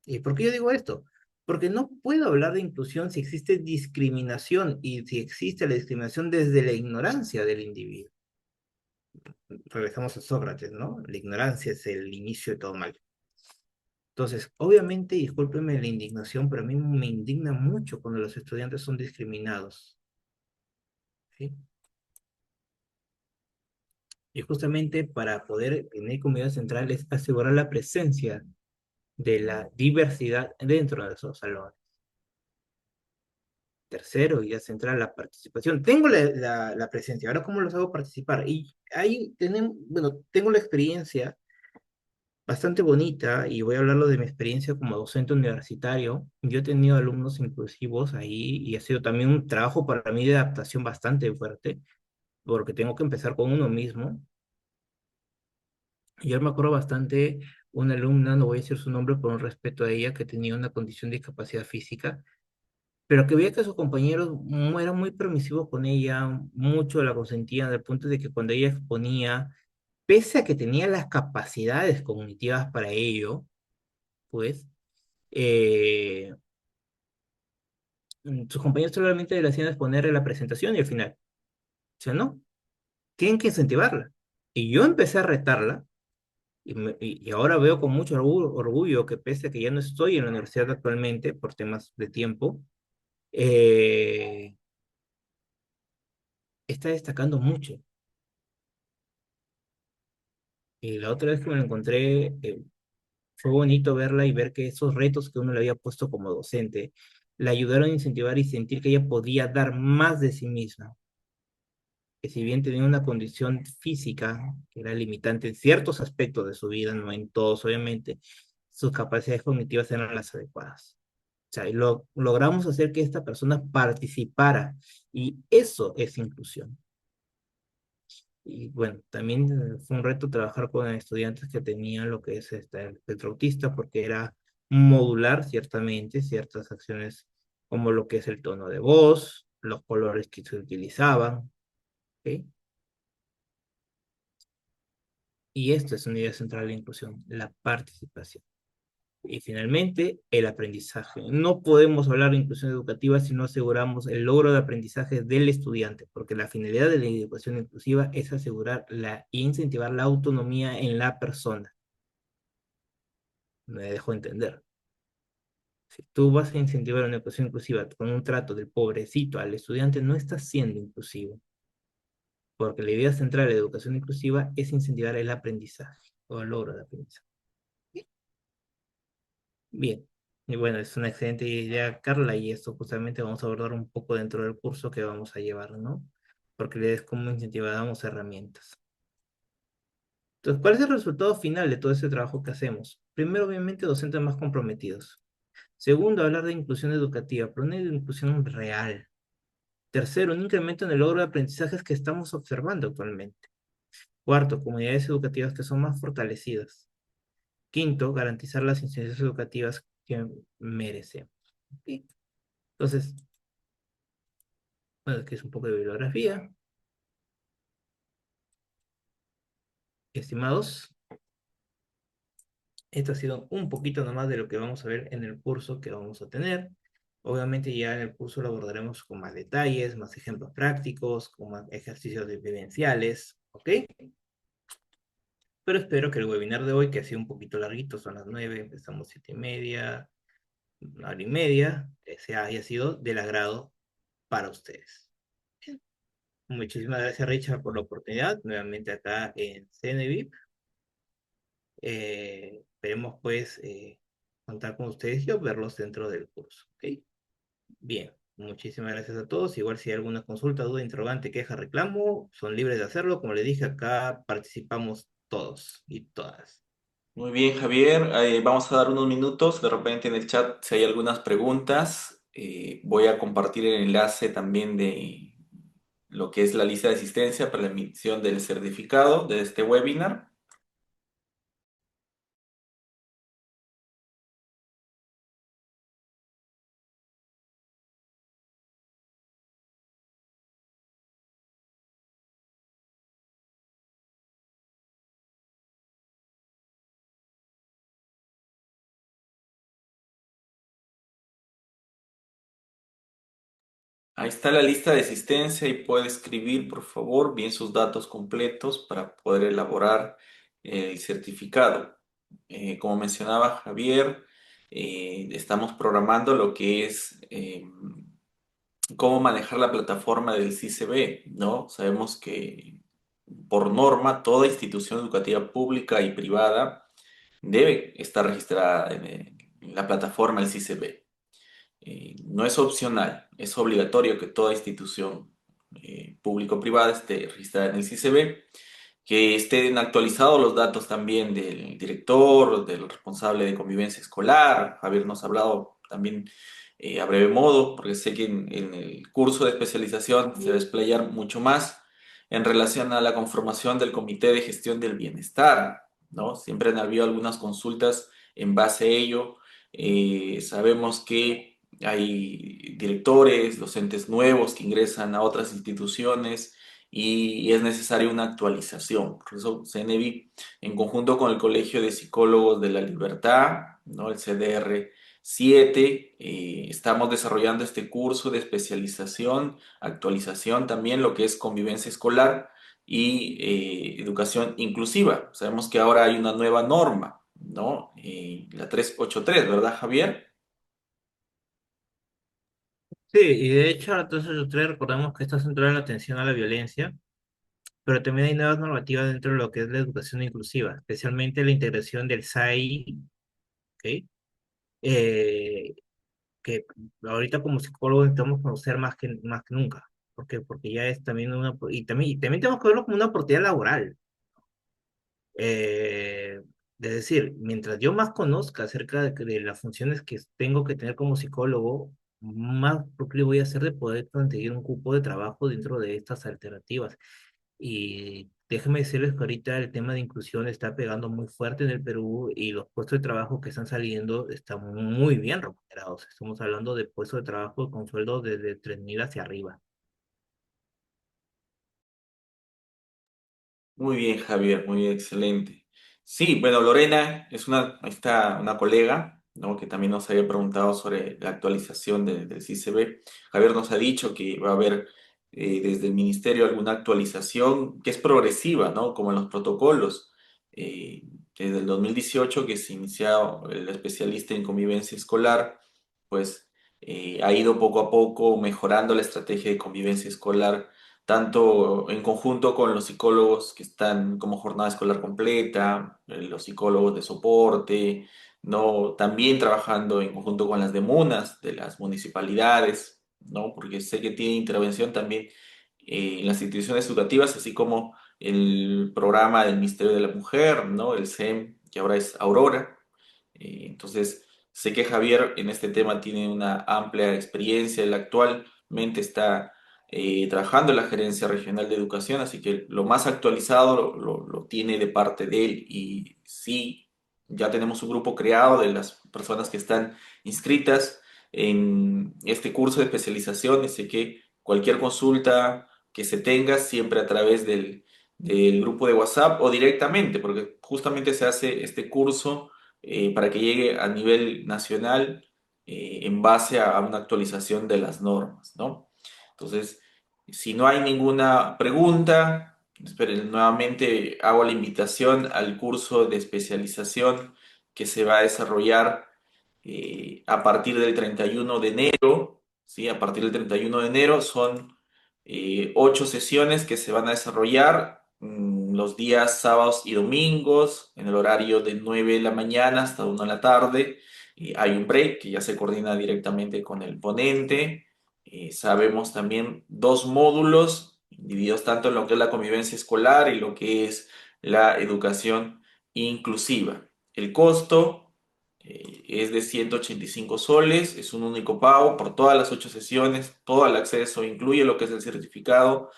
¿Y por qué yo digo esto? Porque no puedo hablar de inclusión si existe discriminación y si existe la discriminación desde la ignorancia del individuo. Regresamos a Sócrates, ¿no? La ignorancia es el inicio de todo mal. Entonces, obviamente, discúlpeme la indignación, pero a mí me indigna mucho cuando los estudiantes son discriminados, ¿sí? Y justamente para poder tener comunidad central es asegurar la presencia de la diversidad dentro de esos salones. Tercero, y ya central, la participación. Tengo la presencia, ahora cómo los hago participar. Y ahí tenemos, bueno, tengo la experiencia bastante bonita y voy a hablarlo de mi experiencia como docente universitario. Yo he tenido alumnos inclusivos ahí y ha sido también un trabajo para mí de adaptación bastante fuerte, porque tengo que empezar con uno mismo. Y yo me acuerdo bastante una alumna, no voy a decir su nombre por un respeto a ella, que tenía una condición de discapacidad física, pero que veía que sus compañeros eran muy permisivos con ella, mucho la consentían, al punto de que cuando ella exponía, pese a que tenía las capacidades cognitivas para ello, pues, eh, sus compañeros solamente le hacían exponer en la presentación y al final. O sea, no, tienen que incentivarla. Y yo empecé a retarla Y ahora veo con mucho orgullo que pese a que ya no estoy en la universidad actualmente por temas de tiempo, eh, está destacando mucho. Y la otra vez que me lo encontré, fue bonito verla y ver que esos retos que uno le había puesto como docente la ayudaron a incentivar y sentir que ella podía dar más de sí misma, que si bien tenía una condición física que era limitante en ciertos aspectos de su vida, no en todos obviamente, sus capacidades cognitivas eran las adecuadas. O sea, y logramos hacer que esta persona participara y eso es inclusión. Y bueno, también fue un reto trabajar con estudiantes que tenían lo que es el espectro autista, porque era modular ciertamente ciertas acciones como lo que es el tono de voz, los colores que se utilizaban, ¿ok? Y esto es una idea central de la inclusión, la participación. Y finalmente, el aprendizaje. No podemos hablar de inclusión educativa si no aseguramos el logro de aprendizaje del estudiante, porque la finalidad de la educación inclusiva es asegurar e incentivar la autonomía en la persona. Me dejo entender. Si tú vas a incentivar una educación inclusiva con un trato del pobrecito al estudiante, no estás siendo inclusivo, porque la idea central de la educación inclusiva es incentivar el aprendizaje o el logro de aprendizaje. Bien, y bueno, es una excelente idea, Carla, y esto justamente vamos a abordar un poco dentro del curso que vamos a llevar, ¿no? Porque la idea es cómo incentivamos herramientas. Entonces, ¿cuál es el resultado final de todo ese trabajo que hacemos? Primero, obviamente, docentes más comprometidos. Segundo, hablar de inclusión educativa, pero una inclusión real. Tercero, un incremento en el logro de aprendizajes que estamos observando actualmente. Cuarto, comunidades educativas que son más fortalecidas. Quinto, garantizar las instituciones educativas que merecemos. ¿Ok? Entonces, bueno, que es un poco de bibliografía. Estimados, esto ha sido un poquito nomás de lo que vamos a ver en el curso que vamos a tener. Obviamente ya en el curso lo abordaremos con más detalles, más ejemplos prácticos, con más ejercicios vivenciales, ¿ok? Pero espero que el webinar de hoy, que ha sido un poquito larguito, son las 9, empezamos 7:30, 1 hora y media, se haya sido del agrado para ustedes. Muchísimas gracias, Richard, por la oportunidad, nuevamente acá en CNVIP. Esperemos pues contar con ustedes y verlos dentro del curso, ¿ok? Bien, muchísimas gracias a todos. Igual si hay alguna consulta, duda, interrogante, queja, reclamo, son libres de hacerlo. Como le dije, acá participamos todos y todas. Muy bien, Javier. Vamos a dar unos minutos. De repente en el chat, si hay algunas preguntas, voy a compartir el enlace también de lo que es la lista de asistencia para la emisión del certificado de este webinar. Ahí está la lista de asistencia y puede escribir, por favor, bien sus datos completos para poder elaborar el certificado. Como mencionaba Javier, estamos programando lo que es cómo manejar la plataforma del CICB, ¿no? Sabemos que por norma toda institución educativa pública y privada debe estar registrada en la plataforma del CICB. No es opcional, es obligatorio que toda institución público-privada esté registrada en el CICB, que estén actualizados los datos también del director, del responsable de convivencia escolar. Javier nos ha hablado también a breve modo, porque sé que en el curso de especialización se va a desplayar mucho más en relación a la conformación del Comité de Gestión del Bienestar, ¿no? Siempre han habido algunas consultas en base a ello. Sabemos que hay directores, docentes nuevos que ingresan a otras instituciones y es necesaria una actualización. Por eso CNV, en conjunto con el Colegio de Psicólogos de la Libertad, ¿no? El CDR 7, estamos desarrollando este curso de especialización, actualización también, lo que es convivencia escolar, y educación inclusiva. Sabemos que ahora hay una nueva norma, ¿no? La 383, ¿verdad, Javier? Sí, y de hecho, entonces nosotros recordamos que está centrada en la atención a la violencia, pero también hay nuevas normativas dentro de lo que es la educación inclusiva, especialmente la integración del SAI, ¿ok? Eh, que ahorita como psicólogos necesitamos conocer más que nunca. ¿Por qué? Porque ya es también y también tenemos que verlo como una oportunidad laboral. Es decir, mientras yo más conozca acerca de las funciones que tengo que tener como psicólogo, más proclive voy a ser de poder conseguir un cupo de trabajo dentro de estas alternativas. Y déjeme decirles que ahorita el tema de inclusión está pegando muy fuerte en el Perú y los puestos de trabajo que están saliendo están muy bien remunerados. Estamos hablando de puestos de trabajo con sueldos desde 3.000 hacia arriba. Muy bien, Javier, muy bien, excelente. Sí, bueno, Lorena es ahí está una colega, ¿no? Que también nos había preguntado sobre la actualización del CICB. Javier nos ha dicho que va a haber desde el ministerio alguna actualización que es progresiva, ¿no? Como en los protocolos. Eh, Desde el 2018 que se inició el especialista en convivencia escolar, pues ha ido poco a poco mejorando la estrategia de convivencia escolar tanto en conjunto con los psicólogos que están como jornada escolar completa, los psicólogos de soporte, ¿no? También trabajando en conjunto con las demunas de las municipalidades, ¿no? Porque sé que tiene intervención también en las instituciones educativas, así como el programa del Ministerio de la Mujer, ¿no? El SEM, que ahora es Aurora. Entonces, sé que Javier en este tema tiene una amplia experiencia, él actualmente está trabajando en la Gerencia Regional de Educación, así que lo más actualizado lo tiene de parte de él. Y sí, ya tenemos un grupo creado de las personas que están inscritas en este curso de especialización, así que cualquier consulta que se tenga, siempre a través del grupo de WhatsApp o directamente, porque justamente se hace este curso para que llegue a nivel nacional en base a una actualización de las normas, ¿no? Entonces, si no hay ninguna pregunta, esperen, nuevamente hago la invitación al curso de especialización que se va a desarrollar a partir del 31 de enero, ¿sí? A partir del 31 de enero son 8 sesiones que se van a desarrollar los días sábados y domingos, en el horario de 9 de la mañana hasta 1 de la tarde. Hay un break que ya se coordina directamente con el ponente. Sabemos también 2 módulos divididos tanto en lo que es la convivencia escolar y lo que es la educación inclusiva. El costo es de 185 soles, es un único pago por todas las 8 sesiones, todo el acceso incluye lo que es el certificado,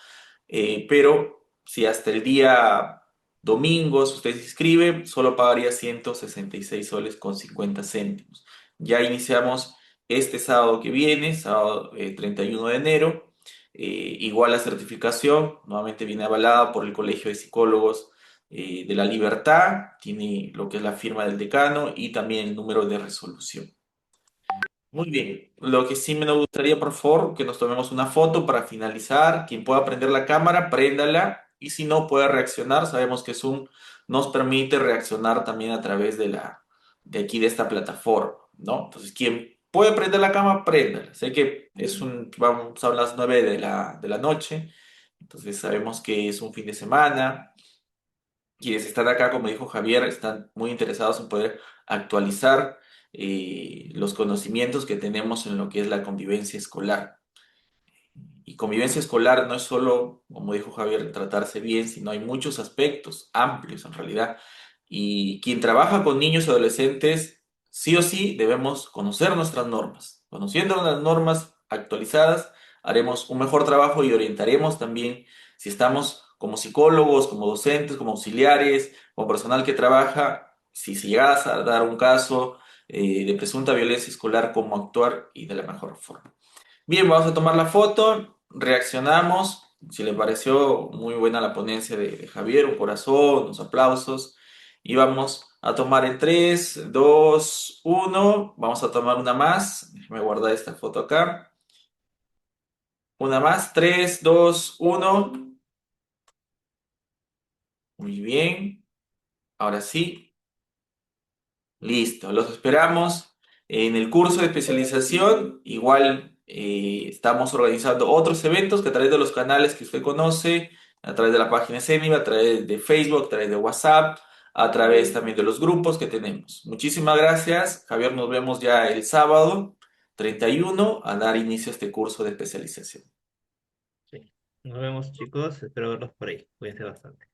pero si hasta el día domingo si usted se inscribe, solo pagaría 166 soles con 50 céntimos. Ya iniciamos este sábado que viene, sábado 31 de enero. Igual la certificación, nuevamente viene avalada por el Colegio de Psicólogos de la Libertad, tiene lo que es la firma del decano y también el número de resolución. Muy bien, lo que sí me gustaría, por favor, que nos tomemos una foto para finalizar. Quien pueda prender la cámara, préndala. Y si no puede reaccionar, sabemos que Zoom nos permite reaccionar también a través de aquí, de esta plataforma, ¿no? Entonces, quien puede prender la cámara, préndala. Sé que vamos a las 9 de la noche, entonces sabemos que es un fin de semana. Quienes están acá, como dijo Javier, están muy interesados en poder actualizar los conocimientos que tenemos en lo que es la convivencia escolar. Y convivencia escolar no es solo, como dijo Javier, tratarse bien, sino hay muchos aspectos amplios en realidad. Y quien trabaja con niños y adolescentes, sí o sí debemos conocer nuestras normas. Conociendo las normas actualizadas, haremos un mejor trabajo y orientaremos también si estamos como psicólogos, como docentes, como auxiliares, como personal que trabaja, si se llega a dar un caso de presunta violencia escolar, cómo actuar y de la mejor forma. Bien, vamos a tomar la foto, reaccionamos. Si le pareció muy buena la ponencia de Javier, un corazón, unos aplausos. Y vamos a tomar en 3, 2, 1. Vamos a tomar una más. Déjame guardar esta foto acá. Una más, 3, 2, 1. Muy bien. Ahora sí. Listo, los esperamos en el curso de especialización. Igual estamos organizando otros eventos que a través de los canales que usted conoce, a través de la página CENIVA, a través de Facebook, a través de WhatsApp, a través también de los grupos que tenemos. Muchísimas gracias, Javier. Nos vemos ya el sábado 31 a dar inicio a este curso de especialización. Sí. Nos vemos, chicos. Espero verlos por ahí. Cuídense bastante.